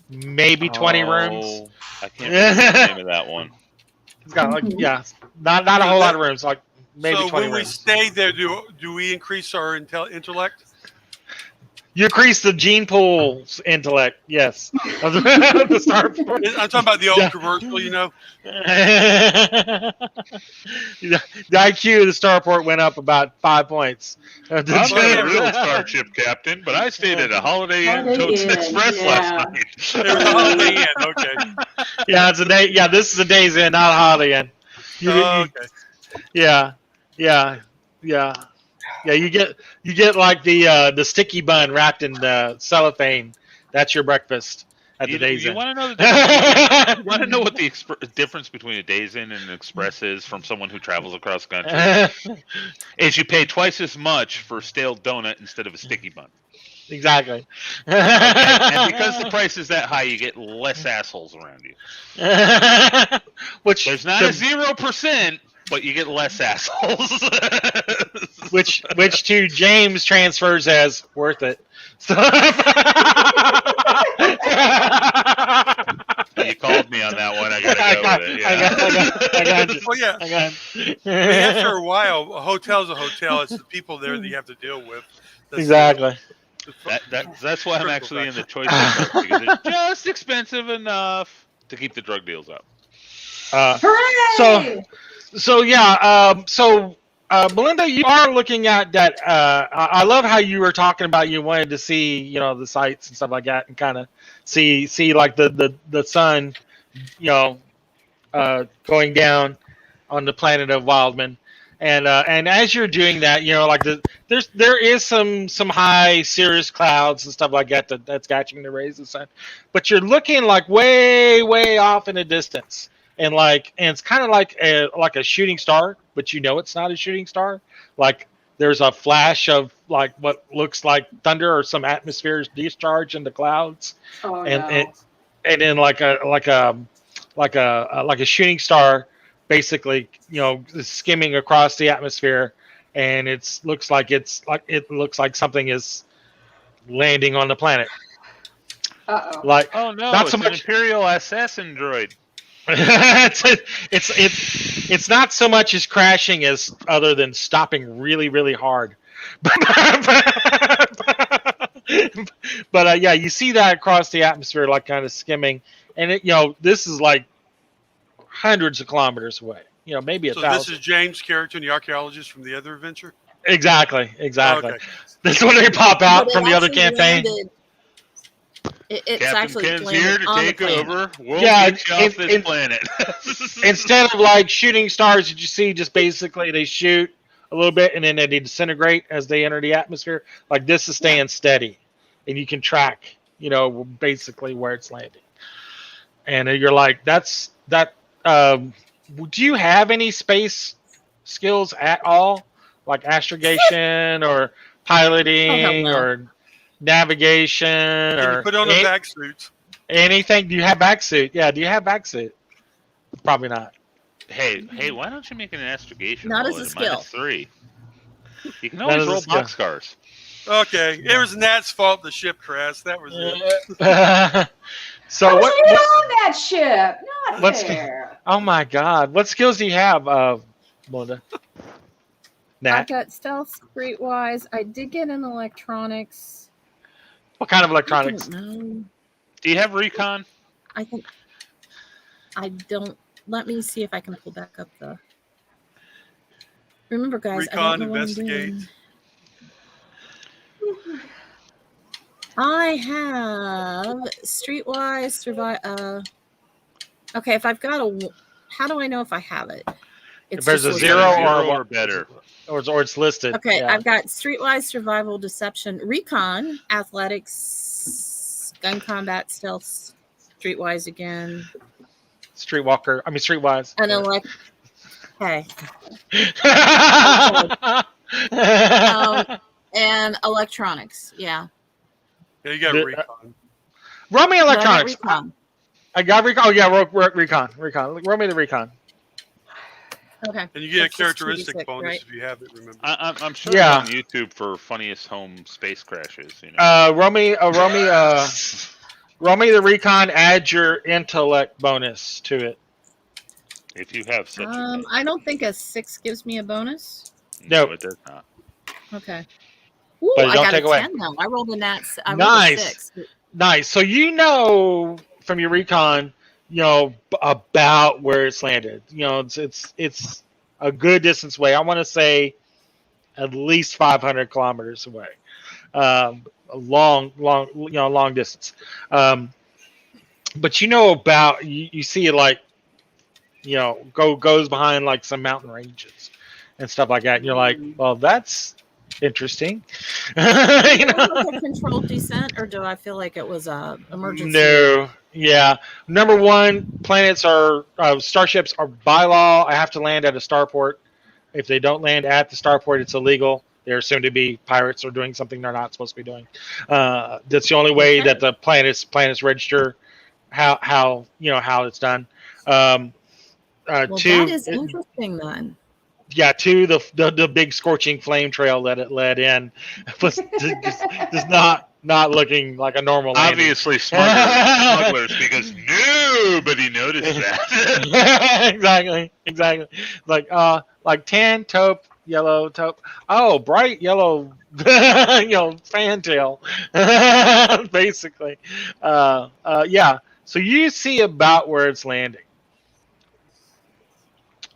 maybe 20 rooms. I can't remember the name of that one. It's got like not a whole lot of rooms. Like. Maybe so 20 when we rooms. stay there, do we increase our intellect? You increase the gene pool's intellect, yes. The I'm talking about the old commercial, you know. The IQ of the starport went up about 5 points. I'm not a real starship captain, but I stayed at a Holiday Inn Totes Express last night. It was a Holiday Inn, okay. Yeah, it's a day. Yeah, this is a Days Inn, not a Holiday Inn. Okay. Yeah. You get like the sticky bun wrapped in cellophane. That's your breakfast at the Days Inn. You want to know what the difference between a Days Inn and an Express is from someone who travels across the country? Is you pay twice as much for a stale donut instead of a sticky bun. Exactly. And because the price is that high, you get less assholes around you. Which there's not a 0%. But you get less assholes. which to James transfers as worth it. So you called me on that one. I gotta go with it. Yeah. I got you. Well, after a while, a hotel's a hotel. It's the people there that you have to deal with. Exactly. That's why I'm actually in the choice of drugs, because it's just expensive enough to keep the drug deals up. Hooray! So Belinda, you are looking at that. I love how you were talking about you wanted to see, you know, the sights and stuff like that, and kind of see like the sun, you know, going down on the planet of Wildman, and as you're doing that, you know, like there is some high cirrus clouds and stuff like that that's catching the rays of the sun, but you're looking like way off in the distance. And it's kind of like a shooting star, but you know it's not a shooting star. Like there's a flash of like what looks like thunder or some atmosphere discharge in the clouds, and then like a shooting star, basically, you know, skimming across the atmosphere, and it looks like something is landing on the planet. Uh-oh. Like, oh no, not it's so an much Imperial assassin droid. it's It's not so much as crashing as other than stopping really, really hard. But yeah, you see that across the atmosphere, like kind of skimming, and this is like hundreds of kilometers away. Maybe So this 1,000. is James' character, the archaeologist from the other adventure? Exactly. Okay. That's when they pop out But it from the other actually campaign. landed- it's Captain actually Ken's landed here to on the take planet. over. We'll Yeah, get you off this planet. Instead of like shooting stars that you see, just basically they shoot a little bit and then they disintegrate as they enter the atmosphere. Like this is staying steady, and you can track, basically where it's landing. And you're like, that's that. Do you have any space skills at all, like astrogation or piloting no. or navigation Can or you put on a back suit? anything? Do you have back suit? Yeah, do you have back suit? Probably not. Hey, why don't you make an astrogation Not roll as a at skill. -3? You can Not always as a roll skill. boxcars. Okay. It was Nat's fault the ship crashed. That was it. So I what? wasn't even on that ship. Not What's- fair. Oh my God! What skills do you have, Melinda? I've Nat, got stealth, streetwise. I did get in electronics. what kind of I electronics? don't know. Do you have recon? I think I don't. Let me see if I can pull back up the. Remember, guys, I Recon, don't know what I'm investigate. doing. I have streetwise survive. Okay, if I've got a, how do I know if I have it? If there's a just zero listed. or Zero or better. or it's listed. Okay, yeah. I've got streetwise survival, deception, recon, athletics, gun combat, stealth, streetwise again, Streetwise. and okay, and electronics. Yeah, Yeah, you got The- recon. Roll me But I got electronics. recon. I got recon. Oh yeah, recon. Roll me the recon. Okay, And you get a That's just characteristic 2d6, bonus right? if you have it, remember. I'm sure Yeah. it's on YouTube for funniest home space crashes. Roll me the recon. Add your intellect bonus to it. If you have such a I don't think a 6 gives me a bonus. Nope. it does not. Okay. Ooh, But I don't got take a away. 10 though. I rolled a nat. I rolled Nice. a 6. Nice. So from your recon, about where it's landed. It's a good distance away. I want to say at least 500 kilometers away. A long distance. But about you see it like goes behind like some mountain ranges and stuff like that. And you're like, well, that's interesting. Was it a controlled descent, or do I feel like it was a emergency? No, yeah. Number one, planets are starships are by law. I have to land at a starport. If they don't land at the starport, it's illegal. They're assumed to be pirates or doing something they're not supposed to be doing. That's the only way that the planets register how it's done. Well, two, that is interesting then. yeah, two, the big scorching flame trail that it led in was just not looking like a normal landing. Obviously smugglers because nobody noticed that. exactly. Like tan, taupe, yellow, taupe. Oh, bright yellow, fantail, basically. Yeah. So you see about where it's landing.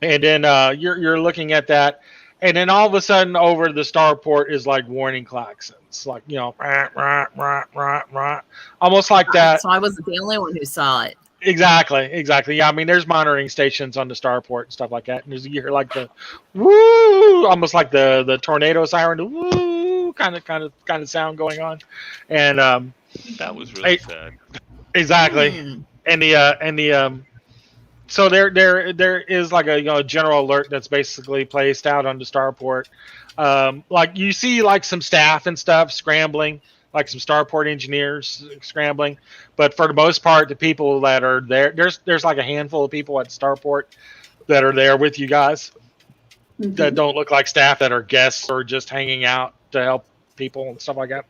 And then you're looking at that, and then all of a sudden over the starport is like warning klaxons, like rah, rah, rah, rah, rah. Almost like that. So I wasn't the only one who saw it. Exactly. Yeah, I mean, there's monitoring stations on the starport and stuff like that, and you hear like the woo, almost like the tornado siren, the woo kind of sound going on, and That was really sad. exactly, and the so there is like a general alert that's basically placed out on the starport. Like you see like some staff and stuff scrambling, like some starport engineers scrambling. But for the most part, the people that are there's like a handful of people at starport that are there with you guys that don't look like staff, that are guests or just hanging out to help people and stuff like that.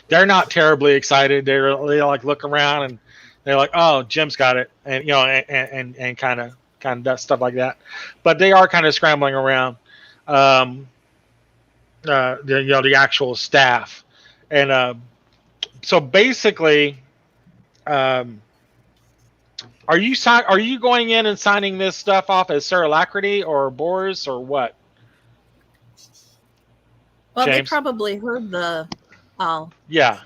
They're not terribly excited. They like look around and they're like, "Oh, Jim's got it," and and kind of kind of stuff like that. But they are kind of scrambling around. The actual staff, and so basically, um, are you going in and signing this stuff off as Sir Alacrity or Boris or what? Well, they James? probably heard the. Oh, Yeah.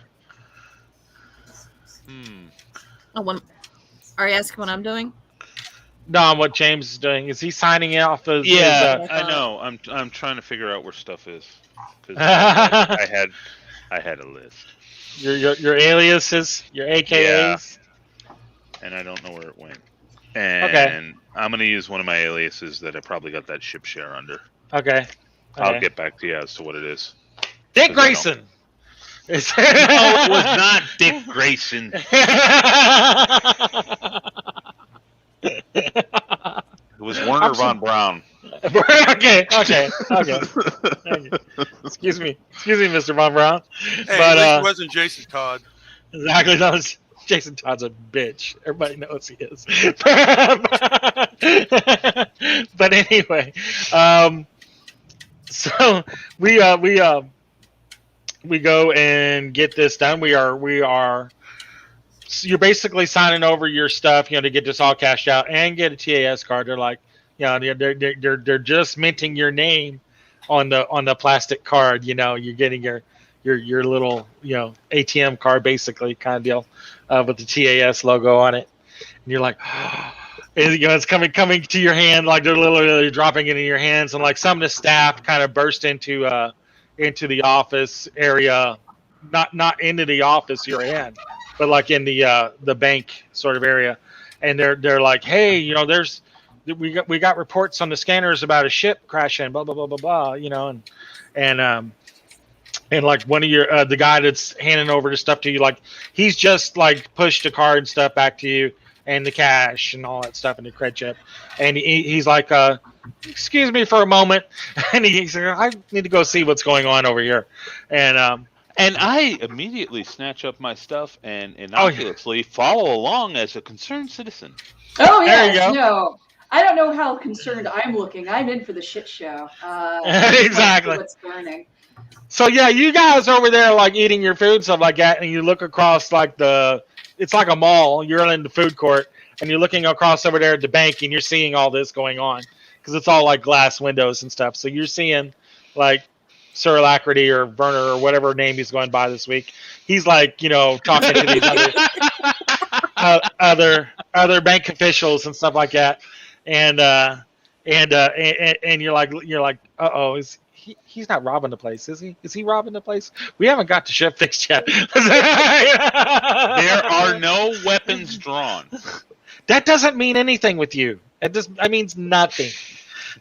are you asking what I'm doing? No, what James is doing is he signing it off as Yeah, his, I know. I'm trying to figure out where stuff is. 'Cause I had a list, your aliases, your AKAs. and I don't know where it went. And Okay. I'm gonna use one of my aliases that I probably got that ship share under. Okay. I'll get back to you as to what it is. Dick 'Cause I Grayson. No, it was not Dick Grayson. It was Werner von Braun. okay. Excuse me, Mr. Von Braun. Hey, But at least it wasn't Jason Todd. exactly, that was Jason Todd's a bitch. Everybody knows he is. But anyway, so we go and get this done. You're basically signing over your stuff, to get this all cashed out and get a TAS card. They're like, they're just minting your name on the plastic card. You're getting your little ATM card basically kind of deal with the TAS logo on it, and you're like, and, it's coming to your hand, like they're literally dropping it in your hands, and like some of the staff kind of burst into the office area, not into the office you're in, but like in the bank sort of area, and they're like, hey, we got reports on the scanners about a ship crashing, blah blah blah blah blah, and like one of your the guy that's handing over the stuff to you, like he's just like pushed the card and stuff back to you and the cash and all that stuff in the cred chip, and he's like, excuse me for a moment, and he's like, I need to go see what's going on over here, and I immediately snatch up my stuff and innocuously follow along as a concerned citizen. Oh There you yes, go. no. I don't know how concerned I'm looking. I'm in for the shit show. Exactly. What's burning? So yeah, you guys over there like eating your food, stuff like that, and you look across like it's like a mall. You're in the food court, and you're looking across over there at the bank, and you're seeing all this going on because it's all like glass windows and stuff. So you're seeing like Sir Alacrity or Werner or whatever name he's going by this week. He's like, talking to these other bank officials and stuff like that, and you're like, uh-oh, he's not robbing the place, is he? Is he robbing the place? We haven't got the ship fixed yet. There are no weapons drawn. That doesn't mean anything with you. That means nothing.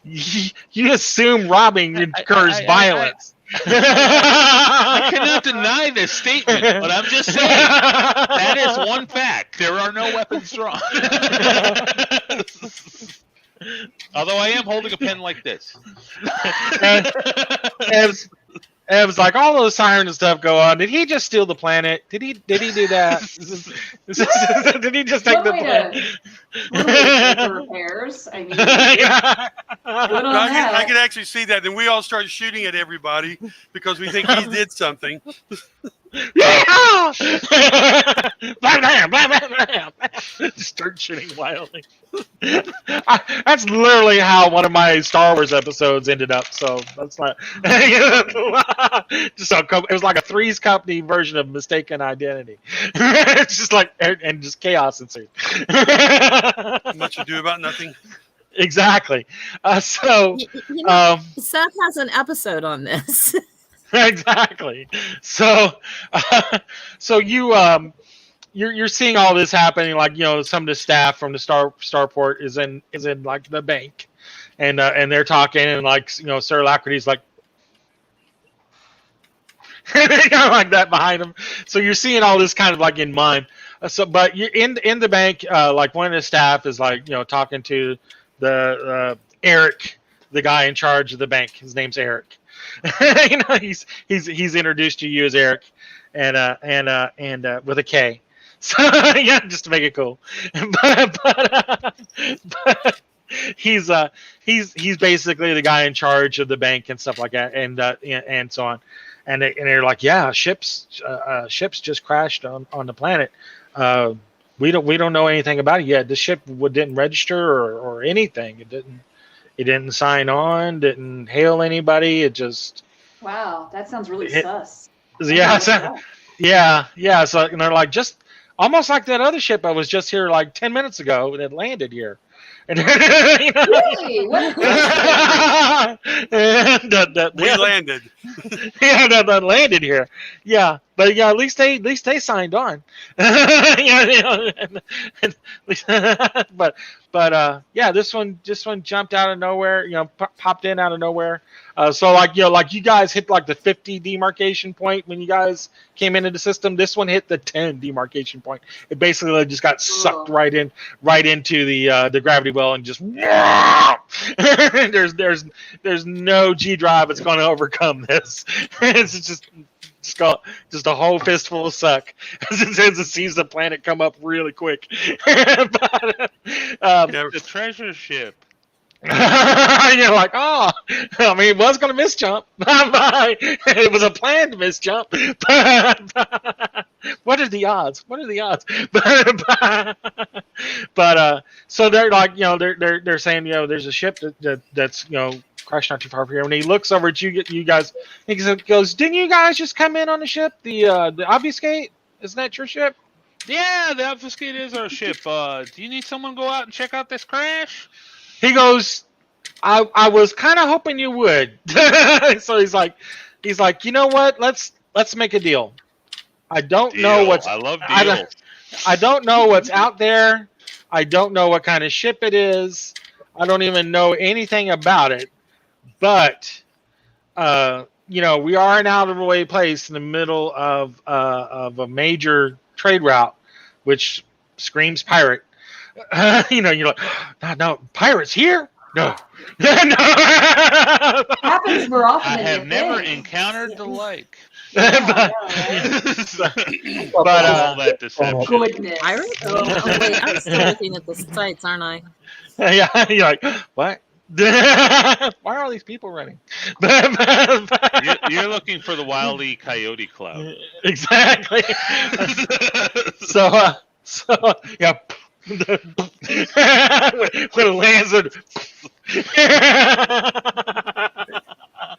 You assume robbing incurs violence. I cannot deny this statement, but I'm just saying that is one fact. There are no weapons drawn. Although I am holding a pen like this. Ev's like, all those sirens and stuff go on. Did he just steal the planet? Did he do that? Did he just take the planet? The repairs. I mean, good on that. I can actually see that. Then we all start shooting at everybody because we think he did something. Yeah! Blam, blam, blam, blam, blam. Start shooting wildly. That's literally how one of my Star Wars episodes ended up. So that's not. It was like a Three's Company version of Mistaken Identity. It's just like and just chaos ensued. Much ado about nothing. Exactly. So Seth has an episode on this. Exactly. So, you're seeing all this happening. Like some of the staff from the starport is in like the bank, and they're talking, and like Sir Alacrity's like kind of like that behind him. So you're seeing all this kind of like in mind. But you're in the bank. Like one of the staff is like talking to the Eric, the guy in charge of the bank. His name's Eric. He's introduced to you as Eric, and with a K. So yeah, just to make it cool. he's basically the guy in charge of the bank and stuff like that, and so on. And they're like, yeah, ships just crashed on the planet. We don't know anything about it yet. The ship didn't register or anything. It didn't sign on, didn't hail anybody. It just Wow, that sounds really hit. sus. Yeah, Oh, yeah. So and they're like, just almost like that other ship I was just here like 10 minutes ago that landed here. And, you know, really? What a coincidence. and We landed. yeah, that landed here. Yeah, but yeah, at least they signed on. But yeah, this one jumped out of nowhere. Popped in out of nowhere. So like you guys hit like the 50 demarcation point when you guys came into the system. This one hit the 10 demarcation point. It basically just got sucked right into the gravity well and just there's no G drive that's going to overcome this. It's just a whole fistful of suck as it sees the planet come up really quick. But, The treasure ship. you're like, oh, I mean, it was going to misjump. It was a planned misjump. But what are the odds? But so they're like, they're saying, there's a ship that's crashed not too far from here. When he looks over at you guys, he goes, didn't you guys just come in on the ship? The Obfuscate? Isn't that your ship? Yeah, the Obfuscate is our ship. Do you need someone to go out and check out this crash? He goes, I was kind of hoping you would. So he's like, you know what? Let's make a deal. I don't know what's. I love deals. I don't know what's out there. I don't know what kind of ship it is. I don't even know anything about it. But we are an out of the way place in the middle of a major trade route, which screams pirate. You're like, no, pirates here? No. Happens more often I than have you never think. encountered the like. But All that deception. Goodness. Iris? Oh. Oh, wait, I'm still looking at the sites, aren't I? yeah, you're like, what? Why are all these people running? You're looking for the Wile E. Coyote Cloud. Exactly. So yeah. When it lands,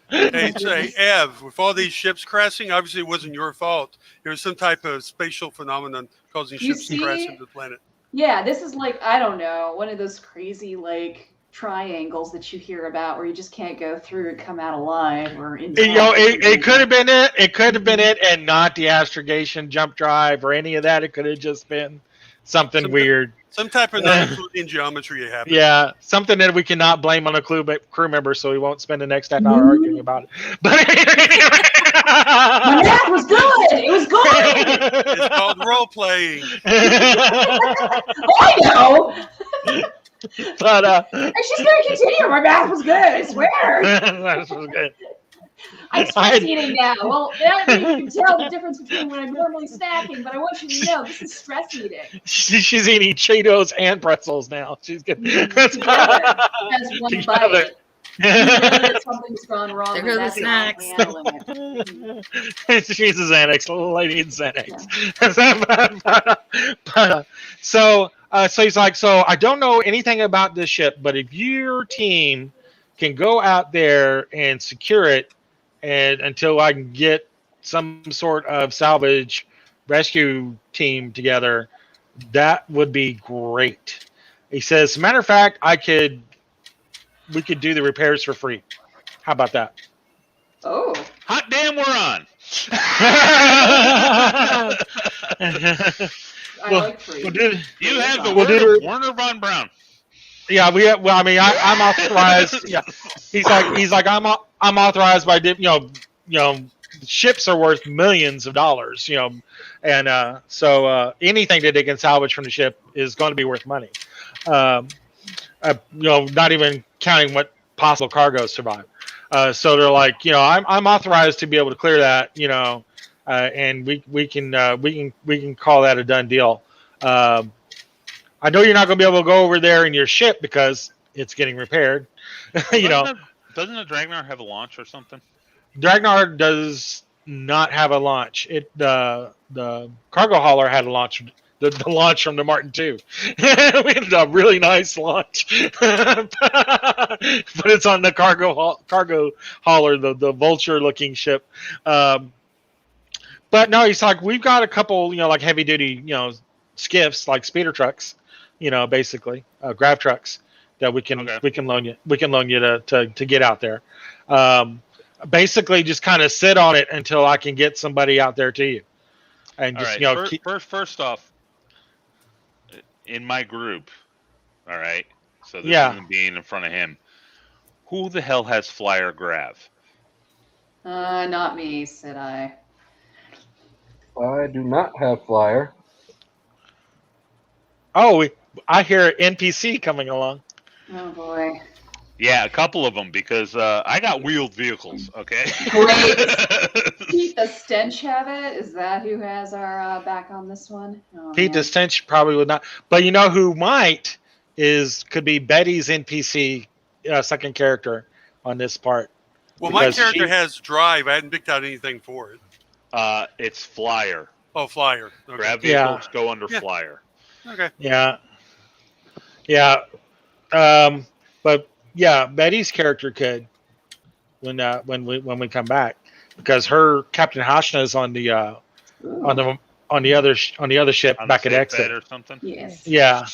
Hey, say, Ev, with all these ships crashing, obviously it wasn't your fault. There was some type of spatial phenomenon causing You ships to crash see? into the planet. Yeah, this is like, I don't know, one of those crazy like triangles that you hear about where you just can't go through and come out alive or intact. it could have been it. It could have been it, and not the astrogation jump drive or any of that. It could have just been something weird. Some type of non-Euclidean geometry happened. Yeah, something that we cannot blame on a crew member, so we won't spend the next half hour arguing about it. But My math was good. It was good. It's called role playing. I know. But And she's going to continue. My math was good. I swear. that was good. I'm stress eating now. Well, I don't know if you can tell the difference between when I'm normally snacking, but I want you to know this is stress eating. She's eating Cheetos and pretzels now. She's getting that's Has one bite. You know that something's gone wrong. There go the and that's not snacks. handling it. She's a Xanax, little lady in Xanax. So he's like, so I don't know anything about this ship, but if your team can go out there and secure it, and until I can get some sort of salvage rescue team together, that would be great. He says, as a matter of fact, we could do the repairs for free. How about that? Oh. Hot damn, we're on. I like free. You have the we'll word do of Werner von Braun. Yeah, I'm authorized. Yeah, he's like I'm authorized by ships are worth millions of dollars, and so anything that they can salvage from the ship is going to be worth money. Not even counting what possible cargoes survive. So they're like, I'm authorized to be able to clear that, and we can call that a done deal. I know you're not going to be able to go over there in your ship because it's getting repaired. You know, Doesn't a Dragnar have a launch or something? Dragnar does not have a launch. The cargo hauler had a launch. The launch from the Martin II. We had a really nice launch, but it's on the cargo hauler, the vulture looking ship. But no, he's like, we've got a couple, like heavy duty, skiffs, like speeder trucks, basically grab trucks that we can loan you. We can loan you to get out there. Basically, just kind of sit on it until I can get somebody out there to you. And just first off, in my group, all right. So this human being in front of him, who the hell has flyer grav? Not me, said I. I do not have flyer. Oh, I hear NPC coming along. Oh boy. Yeah, a couple of them because I got wheeled vehicles. Okay. Great. Pete the Stench have it? Is that who has our back on this one? Oh, Pete the Stench probably would not, but you know who might could be Betty's NPC second character on this part. Well, my character has drive. I hadn't picked out anything for it. It's flyer. Oh, flyer. Okay. Grab vehicles go under flyer. Okay. Yeah. But yeah, Betty's character could when we come back, because her Captain Hashna is on the other ship On back the at exit or something. Yes. Yeah,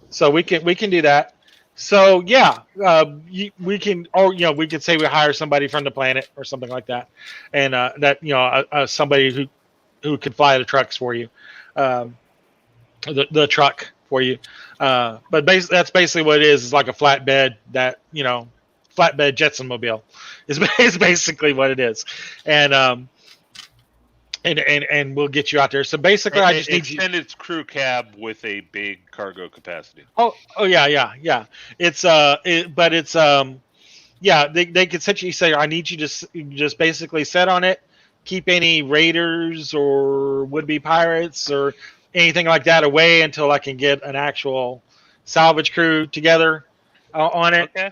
so we can do that. So yeah, we can, or we could say we hire somebody from the planet or something like that, and that somebody who could fly the trucks for you, the truck for you. But that's basically what it is. It's like a flatbed flatbed Jetson mobile is basically what it is, and we'll get you out there. So basically, I just need you. Extended crew cab with a big cargo capacity. Oh yeah. It's they could essentially say, I need you to just basically sit on it, keep any raiders or would-be pirates or anything like that away until I can get an actual salvage crew together on it. Okay.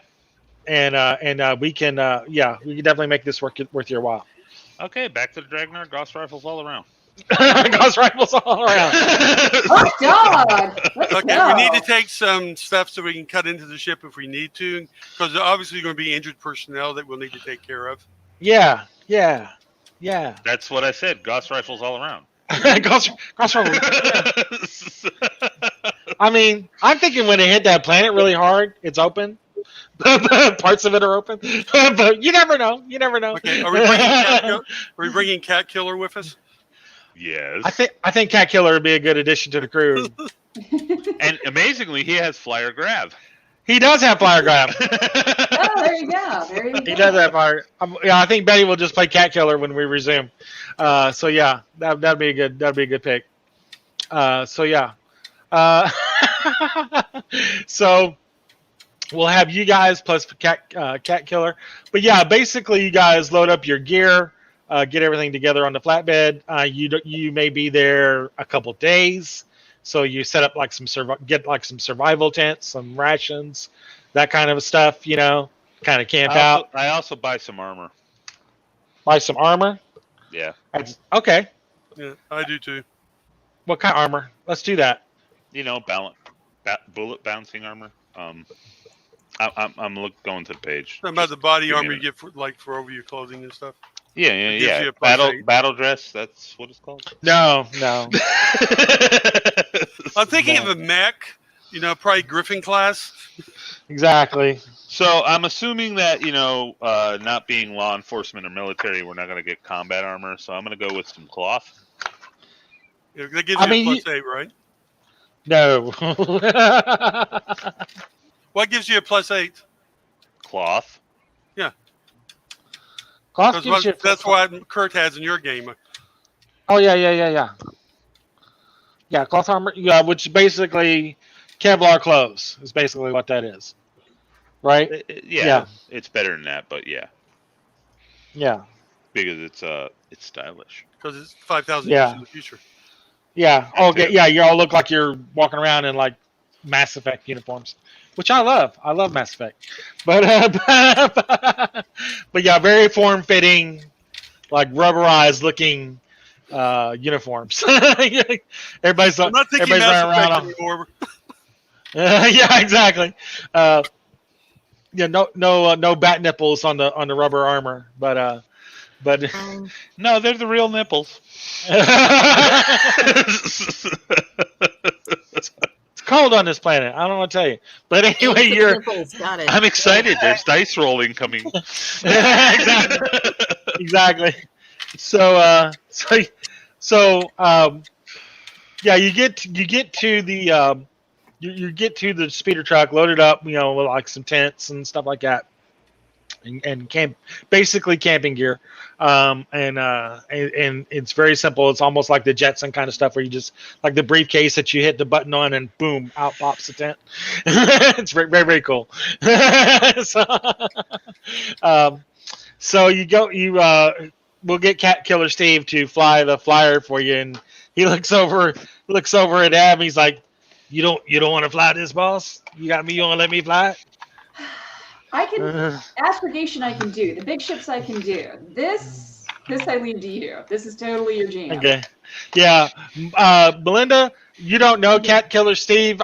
And we can definitely make this worth your while. Okay, back to the Dragnar. Gauss rifles all around. Gauss rifles all around. Oh God! Let's Okay, go. we need to take some stuff so we can cut into the ship if we need to, because obviously going to be injured personnel that we'll need to take care of. Yeah. That's what I said. Gauss rifles all around. Gauss rifles. I mean, I'm thinking when it hit that planet really hard, it's open. Parts of it are open, but you never know. Okay, are we bringing Cat Killer with us? Yes. I think Cat Killer would be a good addition to the crew. And amazingly, he has flyer grab. He does have flyer grab. Oh, there you go. He does have flyer. I think Betty will just play Cat Killer when we resume. So yeah, that'd be a good pick. So yeah. So we'll have you guys plus Cat Killer. But yeah, basically you guys load up your gear, get everything together on the flatbed. You may be there a couple days, so you set up like some survival tents, some rations, that kind of stuff. Kind of camp out. I also buy some armor. Buy some armor. Yeah. Okay. Yeah, I do too. What kind of armor? Let's do that. Bullet bouncing armor. I'm going to the page. Talking about the body armor you get for over your clothing and stuff. Yeah. Battle dress. That's what it's called. No. I'm thinking of a mech. Probably Griffin class. Exactly. So I'm assuming that not being law enforcement or military, we're not going to get combat armor. So I'm going to go with some cloth. Yeah, that gives you a +8, right? No. What gives you a +8? Cloth. Yeah. Cloth gives you. That's what Kurt has in your game. Oh yeah. Yeah, cloth armor. Yeah, which is basically Kevlar clothes is basically what that is, right? Yeah. It's better than that, but yeah. Yeah. Because it's stylish. Because it's 5,000 years in the future. Yeah. Okay. Yeah. You all look like you're walking around in like Mass Effect uniforms. which I love. I love Mass Effect, but but yeah, very form fitting, like rubberized looking uniforms. everybody's I'm not thinking everybody's Mass running Effect around. anymore. Yeah, exactly. Yeah, no bat nipples on the rubber armor, but No, they're the real nipples. it's cold on this planet. I don't know what to tell you. But anyway, Ancient nipples, got it. I'm excited. There's dice rolling coming. exactly. So yeah, you get to the you get to the speeder truck loaded up, with like some tents and stuff like that, and basically camping gear, and it's very simple. It's almost like the Jetson kind of stuff where you just like the briefcase that you hit the button on and boom, out pops the tent. It's very very, very cool. so, um, so we'll get Cat Killer Steve to fly the flyer for you, and he looks over at Ab. He's like, "You don't want to fly this, boss? You got me. You want to let me fly it?" I can astrogation. I can do the big ships. I can do this. This I leave to you. This is totally your jam. Okay, yeah. Belinda, you don't know Cat Killer Steve.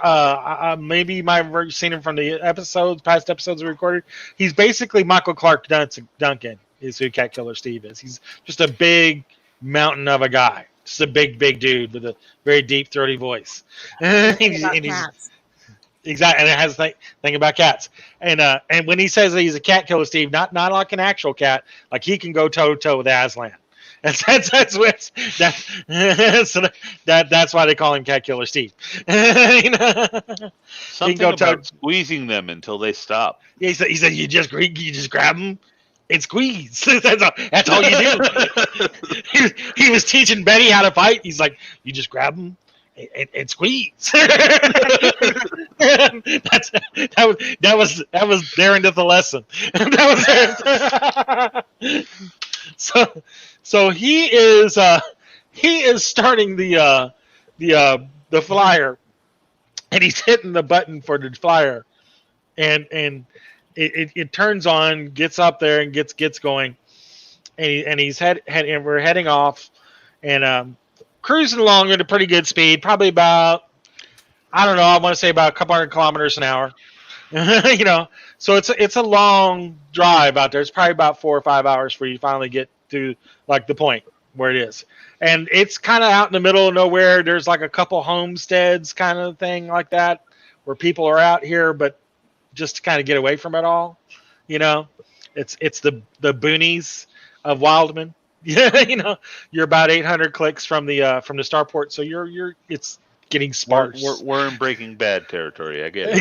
Maybe you might have seen him from the past episodes we recorded. He's basically Michael Clark Duncan. Is who Cat Killer Steve is. He's just a big mountain of a guy. Just a big dude with a very deep, throaty voice. Cats. Exactly, and it has a thing about cats. And when he says that he's a Cat Killer Steve, not like an actual cat, like he can go toe to toe with Aslan. That's why they call him Cat Killer Steve. Something about squeezing them until they stop. Yeah, he said you just grab them and squeeze. That's all you do. he was teaching Betty how to fight. He's like, you just grab them and squeeze. that was there into the lesson. That was there. So he is starting the flyer, and he's hitting the button for the flyer, and it turns on, gets up there, and gets going, and we're heading off, and cruising along at a pretty good speed, probably about, I don't know, I want to say about a couple hundred kilometers an hour. So it's a long drive out there. It's probably about 4 or 5 hours before you finally get to like the point where it is. And it's kind of out in the middle of nowhere. There's like a couple homesteads kind of thing like that where people are out here, but just to kind of get away from it all. It's the boonies of Wildman. You're about 800 clicks from the starport, so it's getting sparse. We're in Breaking Bad territory. I get it.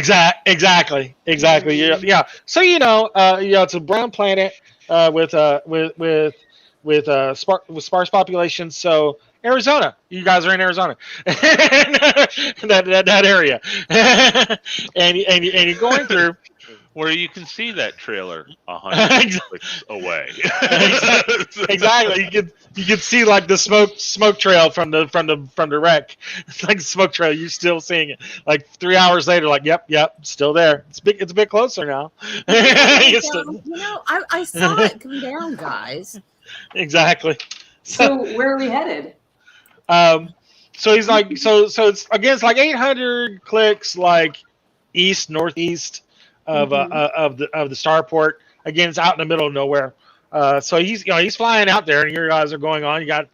Exactly. Yeah. So it's a brown planet with sparse population. So Arizona, you guys are in Arizona, that area, and you're going through. Where you can see that trailer 100 clicks away. Exactly. You can see like the smoke trail from the wreck. It's like the smoke trail. You're still seeing it. Like 3 hours later, like yep, still there. It's a bit closer now. I saw it come down, guys. Exactly. So where are we headed? So he's like, so it's against like 800 clicks, like northeast of the starport. Again, it's out in the middle of nowhere. So he's flying out there, and your guys are going on. You got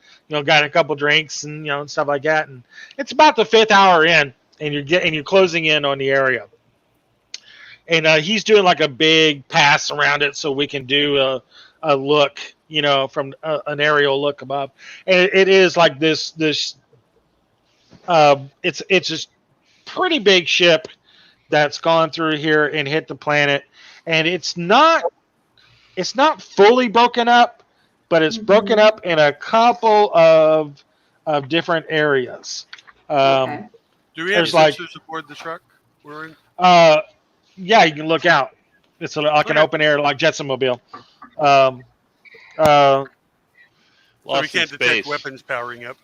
a couple drinks and stuff like that, and it's about the 5th hour in, and you're closing in on the area. And he's doing like a big pass around it, so we can do a look, from an aerial look above. And it is like this. It's just pretty big ship that's gone through here and hit the planet, and it's not fully broken up, but it's broken up in a couple of different areas. Okay. Do we have sensors aboard the truck we're in? Yeah, you can look out. It's like an open air, like Jetson mobile. So we can't detect weapons powering up.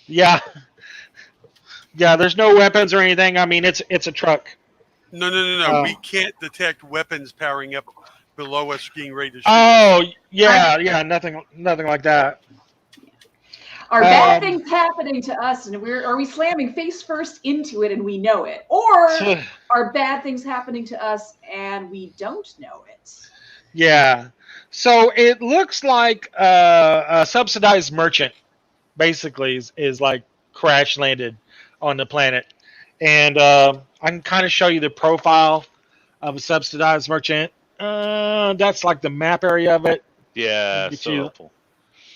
Yeah. Yeah, there's no weapons or anything. I mean, it's a truck. No. We can't detect weapons powering up below us getting ready to shoot. Oh, yeah, nothing like that. Are bad things happening to us, and are we slamming face first into it and we know it, or are bad things happening to us and we don't know it? Yeah. So it looks like a subsidized merchant basically is like crash landed on the planet, and I can kind of show you the profile of a subsidized merchant. That's like the map area of it. Yeah, Get so you- helpful.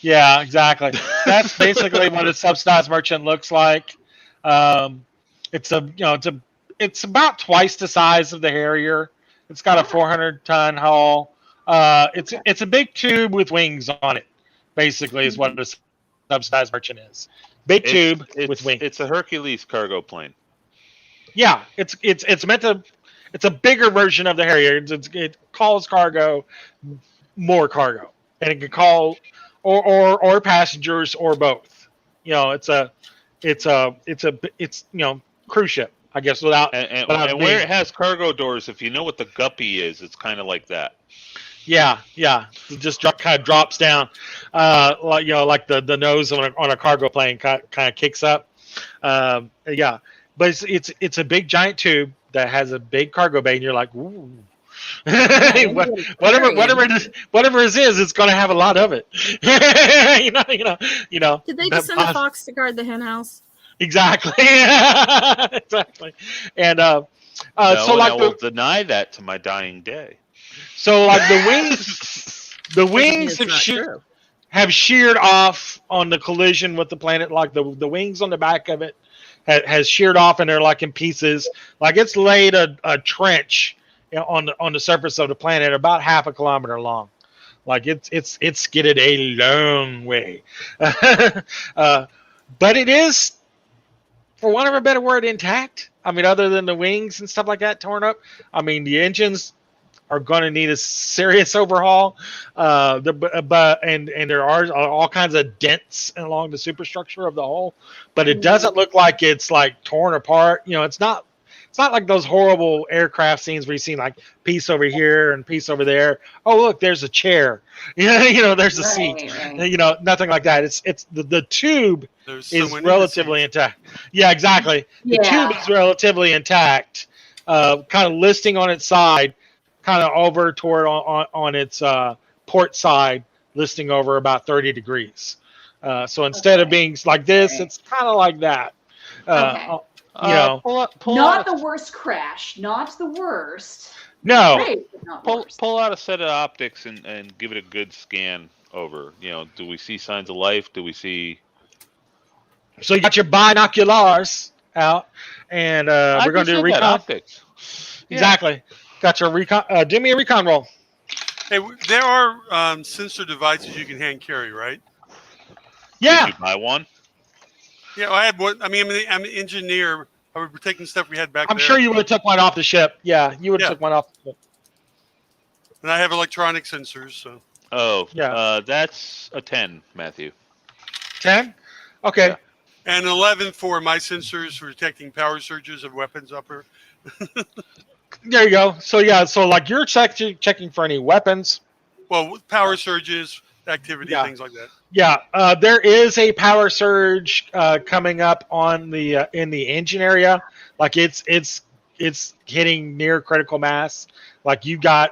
Yeah, exactly. That's basically what a subsidized merchant looks like. It's it's about twice the size of the Harrier. It's got a 400-ton hull. It's a big tube with wings on it. Basically, is what a subsidized merchant is. Big tube with wings. It's a Hercules cargo plane. Yeah, it's meant to. It's a bigger version of the Harrier. It calls cargo more cargo, and it can call or passengers or both. It's cruise ship, I guess, without And being, where it has cargo doors, if you know what the guppy is, it's kind of like that. Yeah, it just kind of drops down, like the nose on a cargo plane kind of kicks up. Yeah, but it's a big giant tube that has a big cargo bay, and you're like, ooh. whatever it is, it's going to have a lot of it. Did they just send a fox to guard the hen house? Exactly. Exactly. And No, so I will deny that to my dying day. So like the wings have sheared off on the collision with the planet. Like the wings on the back of it has sheared off, and they're like in pieces. Like it's laid a trench on the surface of the planet about half a kilometer long. Like it's skidded a long way. But it is, for want of a better word, intact. I mean, other than the wings and stuff like that torn up. I mean, the engines are going to need a serious overhaul. But there are all kinds of dents along the superstructure of the hull, but it doesn't look like it's like torn apart. It's not like those horrible aircraft scenes where you see like piece over here and piece over there. Oh, look, there's a chair. There's a seat. Right. Nothing like that. It's the tube is relatively intact. Yeah, exactly. The tube is relatively intact, kind of listing on its side, kind of over toward on its port side, listing over about 30 degrees. So instead of being like this, it's kind of like that. Not the worst crash, not the worst. No. Great, but not worst. Pull out a set of optics and give it a good scan over. Do we see signs of life? Do we see? So you got your binoculars out, and we're going to do recon. Optics. Exactly. Yeah. Got your recon. Do me a recon roll. Hey, there are sensor devices you can hand carry, right? Yeah. Did you buy one? Yeah, I had one. I mean, I'm an engineer. I would be taking stuff we had back I'm there. sure you would have took one off the ship. Yeah, you would have took one off the ship. And I have electronic sensors, so. Oh, yeah. That's a 10, Matthew. 10? Okay. Yeah. And 11 for my sensors for detecting power surges of weapons upper. There you go. So like you're checking for any weapons. Well, power surges, activity, things like that. Yeah, there is a power surge coming up on the in the engine area. Like it's hitting near critical mass. Like you got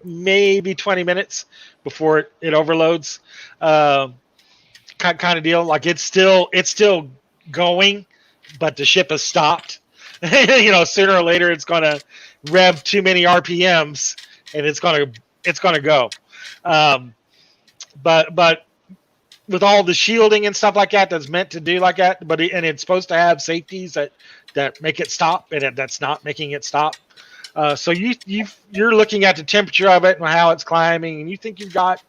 maybe 20 minutes before it overloads. Kind of deal. Like it's still going, but the ship has stopped. Sooner or later it's going to rev too many RPMs, and it's going to go. But with all the shielding and stuff like that, that's meant to do like that. But it's supposed to have safeties that make it stop, and that's not making it stop. So you're looking at the temperature of it and how it's climbing, and you think you've got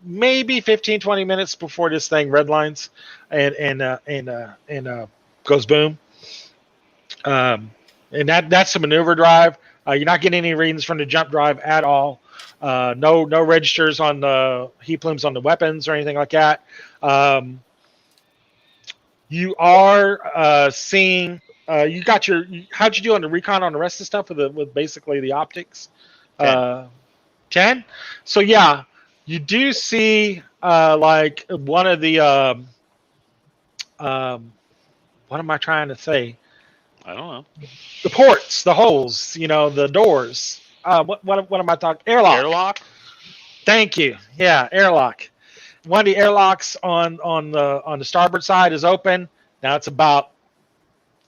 maybe 15-20 minutes before this thing redlines and goes boom. And that's the maneuver drive. You're not getting any readings from the jump drive at all. No registers on the heat plumes on the weapons or anything like that. You are seeing You got your. How'd you do on the recon on the rest of the stuff with basically the optics? 10. 10. So yeah, you do see like one of the what am I trying to say? I don't know. The ports, the holes, the doors. What am I talking? Airlock. Airlock? Thank you. Yeah, airlock. One of the airlocks on the starboard side is open. Now it's about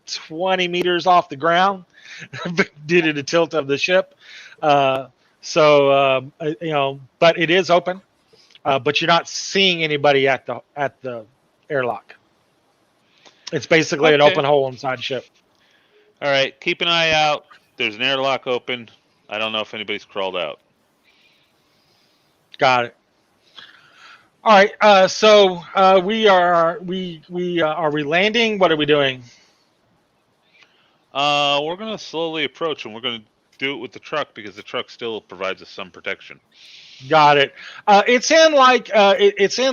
20 meters off the ground due to the tilt of the ship. But it is open. But you're not seeing anybody at the airlock. It's basically an Okay. open hole inside the ship. All right. Keep an eye out. There's an airlock open. I don't know if anybody's crawled out. Got it. All right. So are we landing? What are we doing? We're going to slowly approach, and we're going to do it with the truck because the truck still provides us some protection. Got it. It's in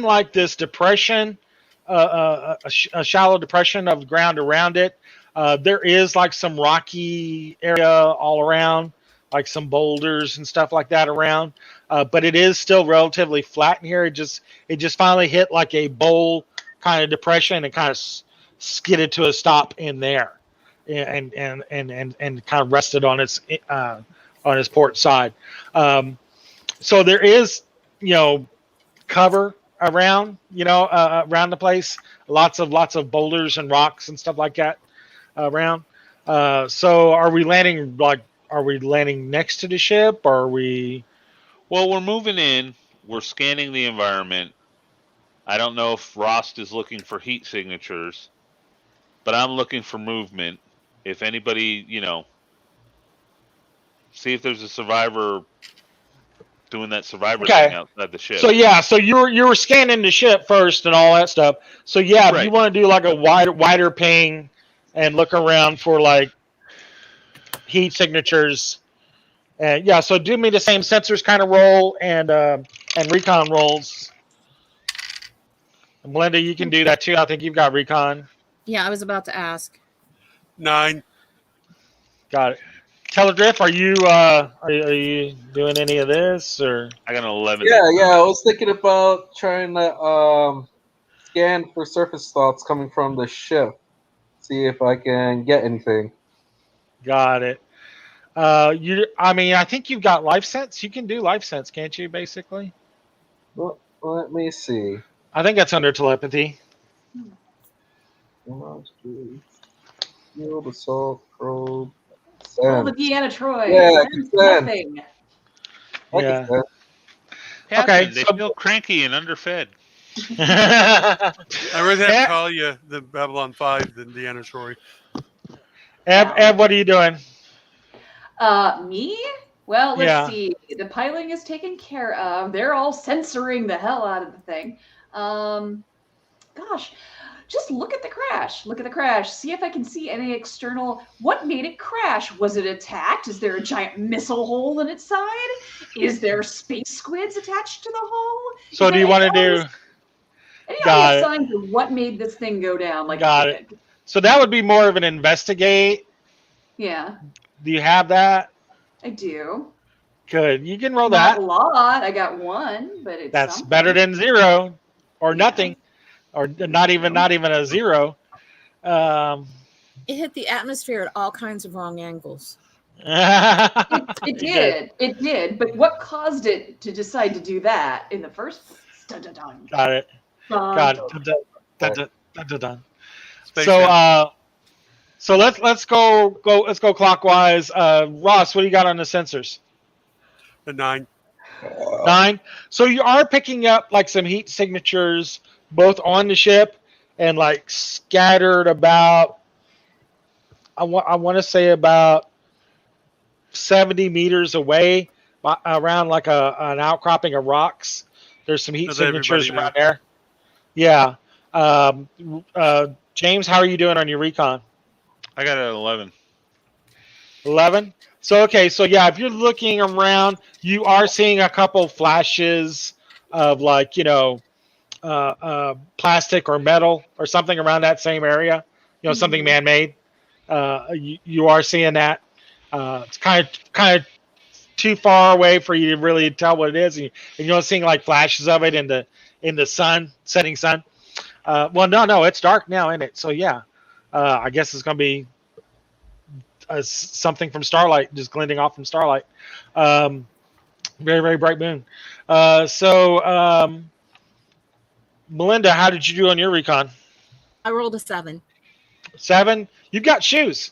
like this depression, a shallow depression of the ground around it. There is like some rocky area all around, like some boulders and stuff like that around. But it is still relatively flat in here. It just finally hit like a bowl kind of depression and kind of skidded to a stop in there, and kind of rested on its port side. So there is, cover around, around the place. Lots of boulders and rocks and stuff like that around. So are we landing next to the ship, or are we? Well, we're moving in. We're scanning the environment. I don't know if Rost is looking for heat signatures, but I'm looking for movement. If anybody, see if there's a survivor doing that survivor thing outside the ship. So yeah, so you were scanning the ship first and all that stuff. So yeah, if you want to do like a wider ping and look around for like heat signatures, and yeah, so do me the same sensors kind of roll and recon rolls. And Melinda, you can do that too. I think you've got recon. Yeah, I was about to ask. 9. Got it. Teledrift, are you doing any of this, or? I got an 11. Yeah. I was thinking about trying to scan for surface thoughts coming from the ship. See if I can get anything. Got it. I think you've got life sense. You can do life sense, can't you? Basically. Well, let me see. I think that's under telepathy. Field assault probe. Oh, the Deanna Troy. Yeah, Nothing. Yeah. Okay. They feel cranky and underfed. I would have to call you the Babylon 5 than Deanna Troy. Eb, what are you doing? Me? Well, let's see. The piling is taken care of. They're all censoring the hell out of the thing. Gosh, just look at the crash. Look at the crash. See if I can see any external. What made it crash? Was it attacked? Is there a giant missile hole in its side? Is there space squids attached to the hole? So do you want to do? Any other signs of what made this thing go down? Got it. So that would be more of an investigate. Yeah. Do you have that? I do. Good. You can roll Not that. a lot. I got 1, but it's that's something. better than 0 or nothing, or not even a 0. It hit the atmosphere at all kinds of wrong angles. It did. But what caused it to decide to do that in the first place? Dun, dun, dun. Got it. Got it. Dun, dun, dun. So let's go clockwise. Ross, what do you got on the sensors? A 9. 9. So you are picking up like some heat signatures both on the ship and like scattered about. I want to say about 70 meters away, around like an outcropping of rocks. There's some heat signatures around there. Yeah. James, how are you doing on your recon? I got an 11. 11? So, okay. So, yeah, if you're looking around, you are seeing a couple flashes of like, plastic or metal or something around that same area, something man-made. You are seeing that. It's kind of too far away for you to really tell what it is, and you're seeing like flashes of it in the sun, setting sun. Well, no, it's dark now, isn't it? So yeah, I guess it's gonna be something from starlight, just glinting off from starlight. Um, very very bright moon. Melinda, how did you do on your recon? I rolled a 7. 7. You've got shoes.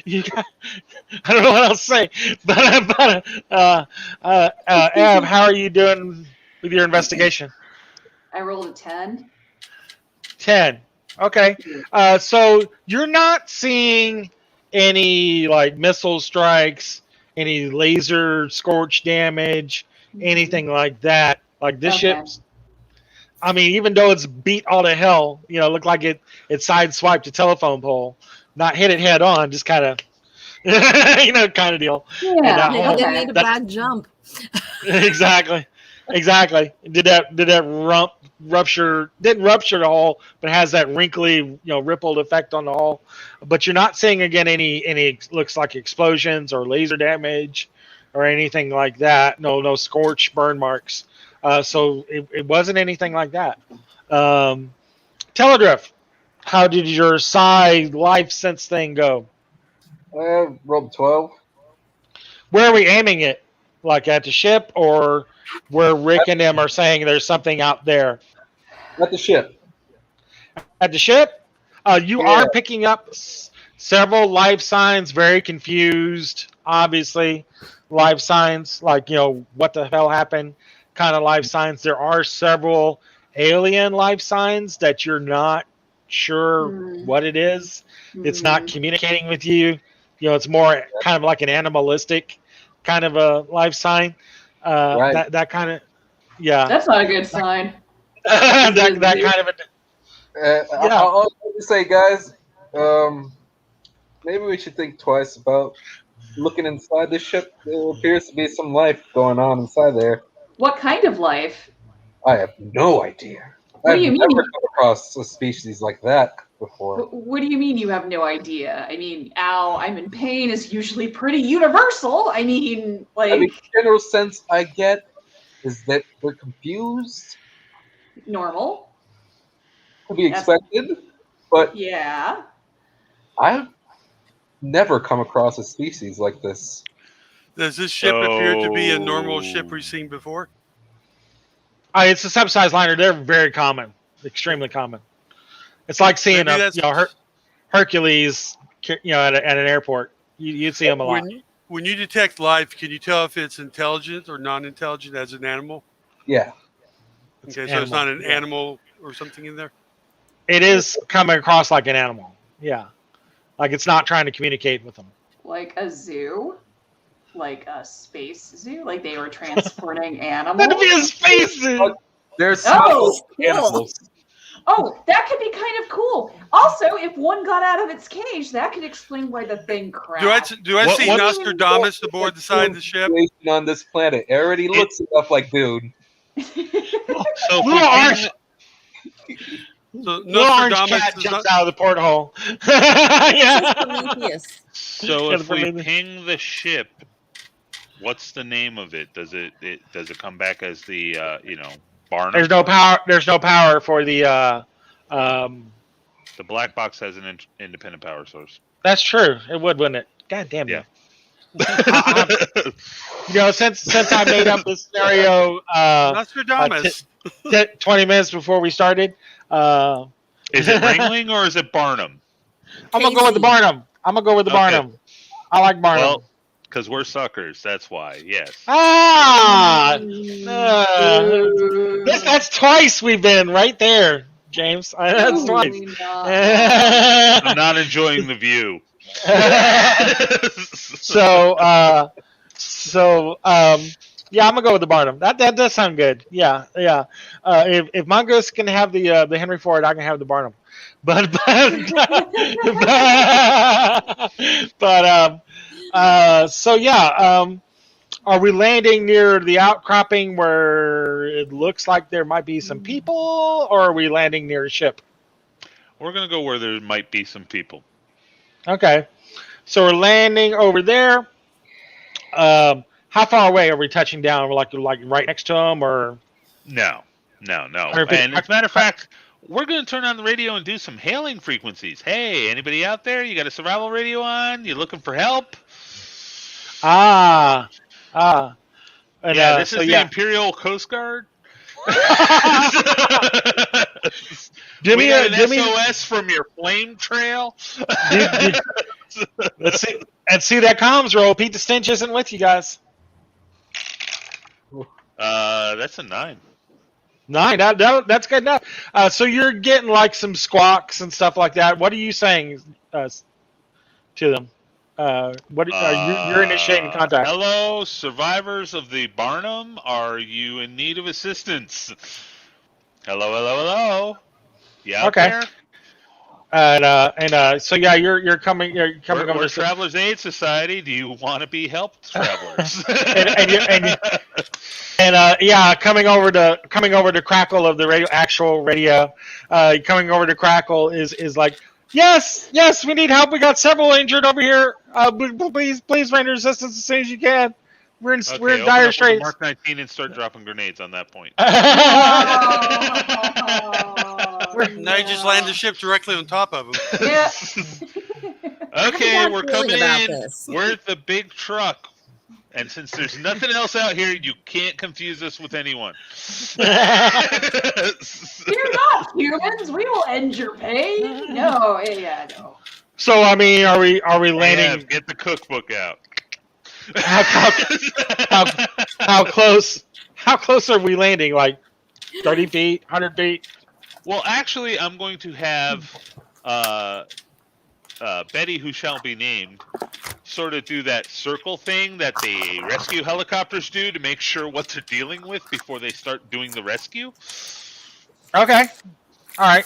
You got, I don't know what else to say, but Ev, how are you doing with your investigation? I rolled a 10. 10. Okay. So you're not seeing any like missile strikes, any laser scorch damage, anything like that. Like this Okay. ship's, I mean, even though it's beat all to hell, looked like it sideswiped a telephone pole, not hit it head on, just kind of, kind of deal. Yeah. And Maybe that they whole- made a that- bad jump. exactly. Did that rupture? Didn't rupture the hull, but has that wrinkly, rippled effect on the hull. But you're not seeing again any looks like explosions or laser damage or anything like that. No scorch burn marks. So it wasn't anything like that. Teledrift, how did your psi life sense thing go? I rolled 12. Where are we aiming it? Like at the ship, or where Rick and them are saying there's something out there? At the ship. At the ship, you Yeah. are picking up several life signs. Very confused, obviously. Life signs like what the hell happened? Kind of life signs. There are several alien life signs that you're not sure what it is. It's not communicating with you. It's more kind of like an animalistic kind of a life sign. Right. That kind of, yeah. That's not a good sign. that kind of a, Yeah. I'll just say, guys, maybe we should think twice about looking inside the ship. There appears to be some life going on inside there. What kind of life? I have no idea. What I've do you never mean? come across a species like that before. What do you mean you have no idea? I mean, ow, I'm in pain is usually pretty universal. I mean, like, The general sense I get is that they're confused, normal. to be expected, but Yeah. I've never come across a species like this. Does this ship appear to be a normal ship we've seen before? It's a subsized liner. They're very common, extremely common. It's like seeing Maybe a that's- Hercules, at an airport. You'd see them a lot. When you detect life, can you tell if it's intelligent or non-intelligent as an animal? Yeah. Okay, so it's not an yeah. animal or something in there? It is coming across like an animal. Yeah, like it's not trying to communicate with them. Like a zoo? Like a space zoo? Like they were transporting animals? That'd be a space zoo. There's Oh, cool. animals. Oh, that could be kind of cool. Also, if one got out of its cage, that could explain why the thing crashed. Do I What- see what- Nostradamus aboard the side of the ship? Situation on this planet. It already looks enough like dude. So if we Little ping orange, So little orange Nostradamus cat is jumps not, out of the porthole. yeah. Prometheus. So if we Prometheus. ping the ship, what's the name of it? Does it come back as the Barnum? There's no power. There's no power for the. The black box has an independent power source. That's true. It would, wouldn't it? God damn it. Yeah. Since I made up this scenario Nostradamus. 20 minutes before we started, Is it Ringling or is it Barnum? I'm gonna go with the Casey. Barnum. I'm gonna go with the Okay. Barnum. I like Barnum. Well, because we're suckers. That's why. Yes. That's twice we've been right there, James. That's twice. I'm not enjoying the view. Yeah, I'm gonna go with the Barnum. That does sound good. Yeah. If Mongoose can have the Henry Ford, I can have the Barnum. Are we landing near the outcropping where it looks like there might be some people, or are we landing near a ship? We're gonna go where there might be some people. Okay, so we're landing over there. How far away are we touching down? We're like right next to them, or No. 100 feet? And as a matter of fact, we're gonna turn on the radio and do some hailing frequencies. Hey, anybody out there? You got a survival radio on? You looking for help? ah. And, Yeah, this is so the Imperial Coast Guard. Give we me got a an SOS from your flame trail. let's see. And see that comms roll. Pete the Stench isn't with you guys. That's a 9. 9. That's good enough. So you're getting like some squawks and stuff like that. What are you saying to them? What you're initiating contact? Hello, survivors of the Barnum. Are you in need of assistance? Hello. Yeah. Okay. There? So yeah, you're coming. You're coming We're over. Travelers Aid Society. Do you want to be helped, travelers? Coming over to Crackle of the actual radio. Coming over to Crackle is like, yes, we need help. We got several injured over here. Please render assistance as soon as you can. We're in dire straits. Mark 19 and start dropping grenades on that point. Now you just land the ship directly on top of them. Yeah. Okay, we're feeling coming about in. this. We're at the big truck. And since there's nothing else out here, you can't confuse us with anyone. You're not humans. We will end your pain. No, no. So I mean, are we landing? Yeah, get the cookbook out. How close? How close are we landing? Like 30 feet, 100 feet? Well, actually, I'm going to have Betty, who shall be named, sort of do that circle thing that the rescue helicopters do to make sure what they're dealing with before they start doing the rescue. Okay. All right.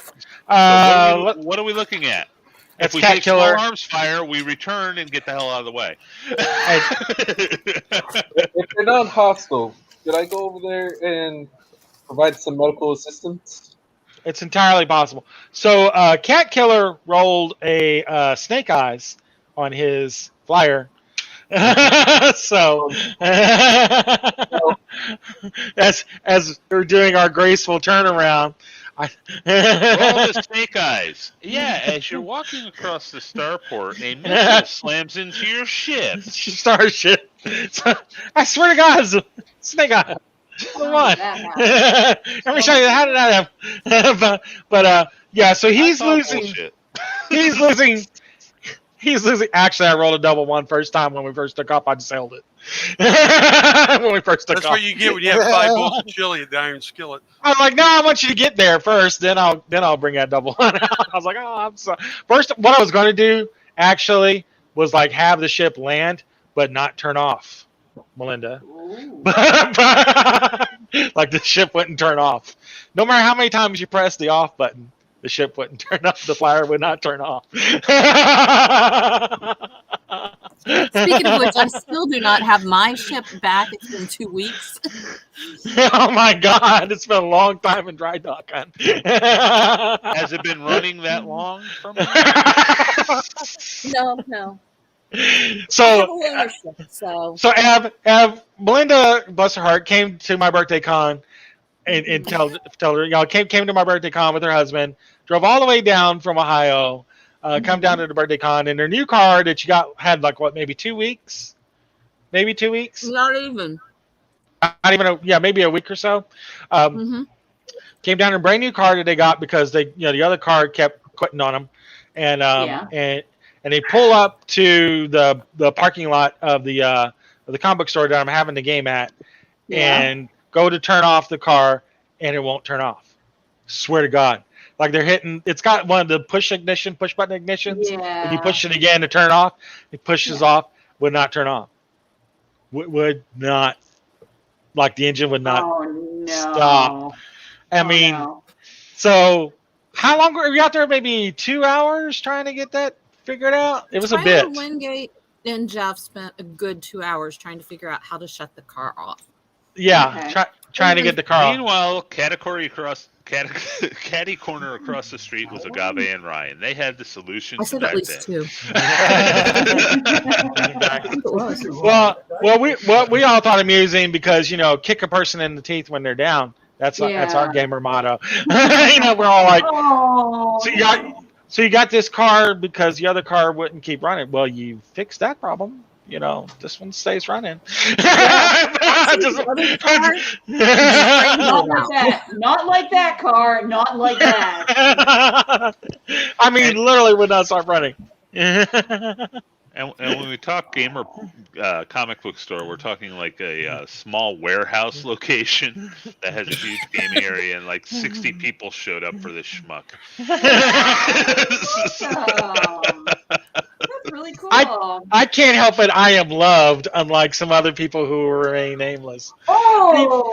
So what are we looking at? It's If we Cat take Killer. small arms fire, we return and get the hell out of the way. If they're not hostile, could I go over there and provide some medical assistance? It's entirely possible. So, Cat Killer rolled a Snake Eyes on his flyer. So, as we're doing our graceful turnaround, Roll the Snake Eyes. Yeah, as you're walking across the starport, a missile slams into your ship. Starship. I swear to God, it's Snake Eyes. Come on. Let me show you how did that happen. but yeah, so he's losing. Bullshit. He's losing. Actually, I rolled a double one first time when we first took off. I just held it. When we first took That's off. what you get when you have 5 bowls of chili at the iron skillet. I was like, no, I want you to get there first. Then I'll bring that double one out. I was like, oh, I'm sorry. First, what I was going to do actually was like have the ship land, but not turn off, Melinda. Like the ship wouldn't turn off. No matter how many times you press the off button, the ship wouldn't turn off. The flyer would not turn off. Speaking of which, I still do not have my ship back. It's been 2 weeks. Oh my God! It's been a long time in dry dock. Has it been running that long from No. So, So Av, Melinda, bless her heart, came to my birthday con and tell her, y'all came to my birthday con with her husband, drove all the way down from Ohio, come down to the birthday con in her new car that she had like what, maybe 2 weeks, maybe 2 weeks, not even. not even maybe a week or so. Came down in a brand new car that they got because the other car kept quitting on them, and they pull up to the parking lot of the comic book store that I'm having the game at, and go to turn off the car, and it won't turn off. Swear to God. Like they're hitting, it's got one of the push button ignitions. Yeah. When you push it again to turn off, it pushes off, would not turn off. Would not, like the engine would not stop. I mean, so how long were you out there? Maybe 2 hours trying to get that figured out? It was a bit. Wingate and Jeff spent a good 2 hours trying to figure out how to shut the car off. Yeah, Okay. trying to get the car off. Meanwhile, catty corner across the street was Agave and Ryan. They had the solution I to said that at least day. 2. I think it was. Well, we all thought amusing because kick a person in the teeth when they're down. That's our Yeah. gamer motto. We're all like, Oh. so you got this car because the other car wouldn't keep running. Well, you fixed that problem. This one stays running. Actually, the other car, Not like that. Not like that car. Not like that. I mean, literally would not start running. And when we talk gamer comic book store, we're talking like a small warehouse location that has a huge gaming area, and like 60 people showed up for this schmuck. Awesome. That's really cool. I can't help it. I am loved, unlike some other people who remain nameless. Oh.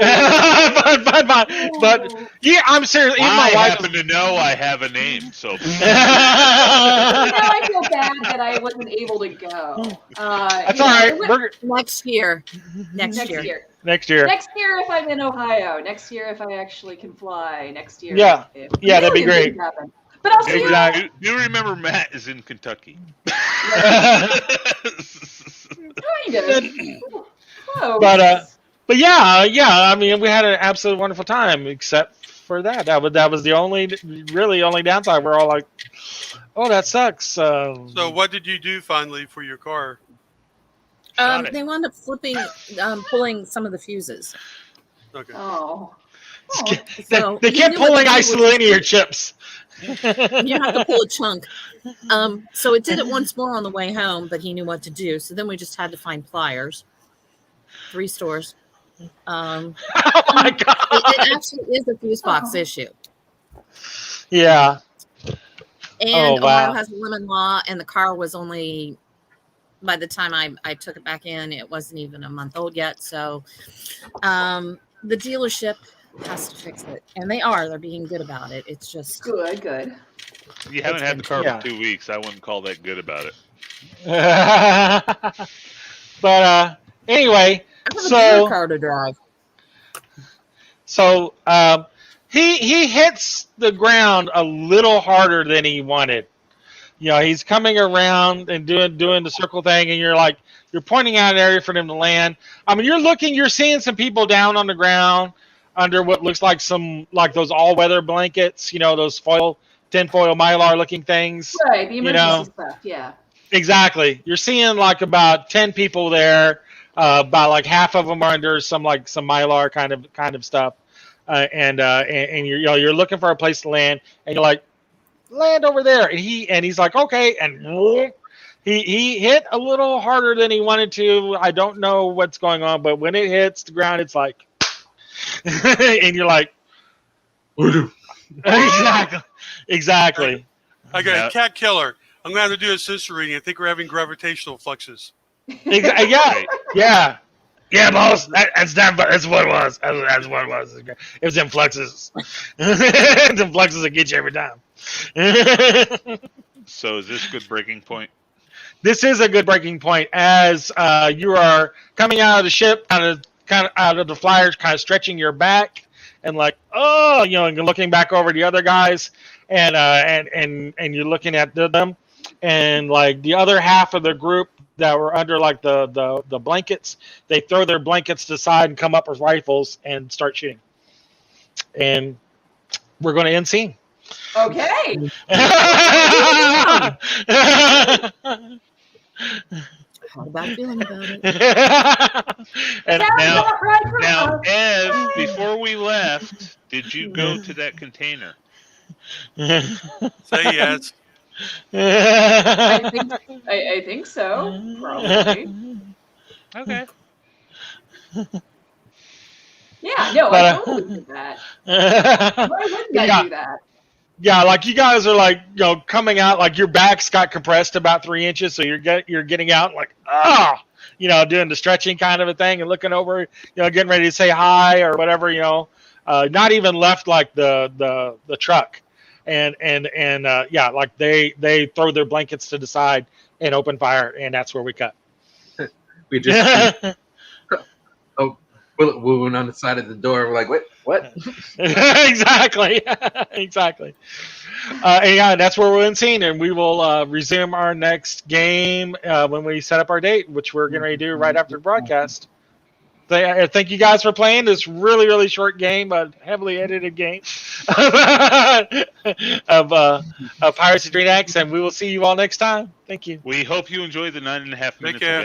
but yeah, I'm serious. Even my I wife happen to know I have a name, so. Now I feel bad that I wasn't able to go. That's all right. next year. Next Next year. Next year if I'm in Ohio. Next year if I actually can fly. Next year. Yeah. if Yeah, that'd be million great. things happen. But I'll see Exactly. You remember Matt is in Kentucky. you. Kind of. Close. But yeah. I mean, we had an absolute wonderful time, except for that. That was the only downside. We're all like, oh, that sucks. So what did you do finally for your car? They wound up pulling some of the fuses. Okay. Oh. So they kept pulling isolinear chips. You have to pull a chunk. So it did it once more on the way home, but he knew what to do. So then we just had to find pliers. 3 stores. Oh my god! It actually is a fuse box issue. Yeah. And wow. Ohio has a lemon law, and the car was only, by the time I took it back in, it wasn't even a month old yet. So the dealership has to fix it. And they're being good about it. It's just Good. You haven't had the car Yeah. for 2 weeks. I wouldn't call that good about it. But anyway, I have a better car to drive. So he hits the ground a little harder than he wanted. He's coming around and doing the circle thing, and you're pointing out an area for them to land. I mean, you're seeing some people down on the ground under what looks like those all-weather blankets, those tinfoil mylar looking things. Right, the emergency stuff, yeah. Exactly. You're seeing about 10 people there. About half of them are under some mylar kind of stuff, and you're looking for a place to land, and you're like, land over there, and he's like, okay, and he hit a little harder than he wanted to. I don't know what's going on, but when it hits the ground, it's like, and you're like, exactly. I got a cat killer. I'm going to have to do a sensor reading. I think we're having gravitational fluxes. Yeah, boss. That's what it was. That's what it was. It was them fluxes. Them fluxes that get you every time. So is this a good breaking point? This is a good breaking point as you are coming out of the ship, kind of out of the flyers, kind of stretching your back, and and you're looking back over the other guys, and you're looking at them, and the other half of the group that were under the blankets, they throw their blankets to the side and come up with rifles and start shooting. And we're going to end scene. Okay. How about feeling about it? And Now, Ev, before we left, did you go to that container? Say yes. I think so. Probably. Okay. Yeah, no, I totally did that. Why wouldn't I do that? Yeah, you guys are coming out, your back's got compressed about 3 inches, so you're getting out doing the stretching kind of a thing and looking over, getting ready to say hi or whatever, not even left the truck. And they throw their blankets to the side and open fire, and that's where we cut. We just see a bullet wound on the side of the door. We're like, wait, what? Exactly. Exactly. And yeah, that's where we'll end scene, and we will resume our next game when we set up our date, which we're getting ready to do right after the broadcast. Thank you guys for playing this really, really short game, but heavily edited game of Pirates of Drinax, and we will see you all next time. Thank you. We hope you enjoy the 9.5 minutes care. of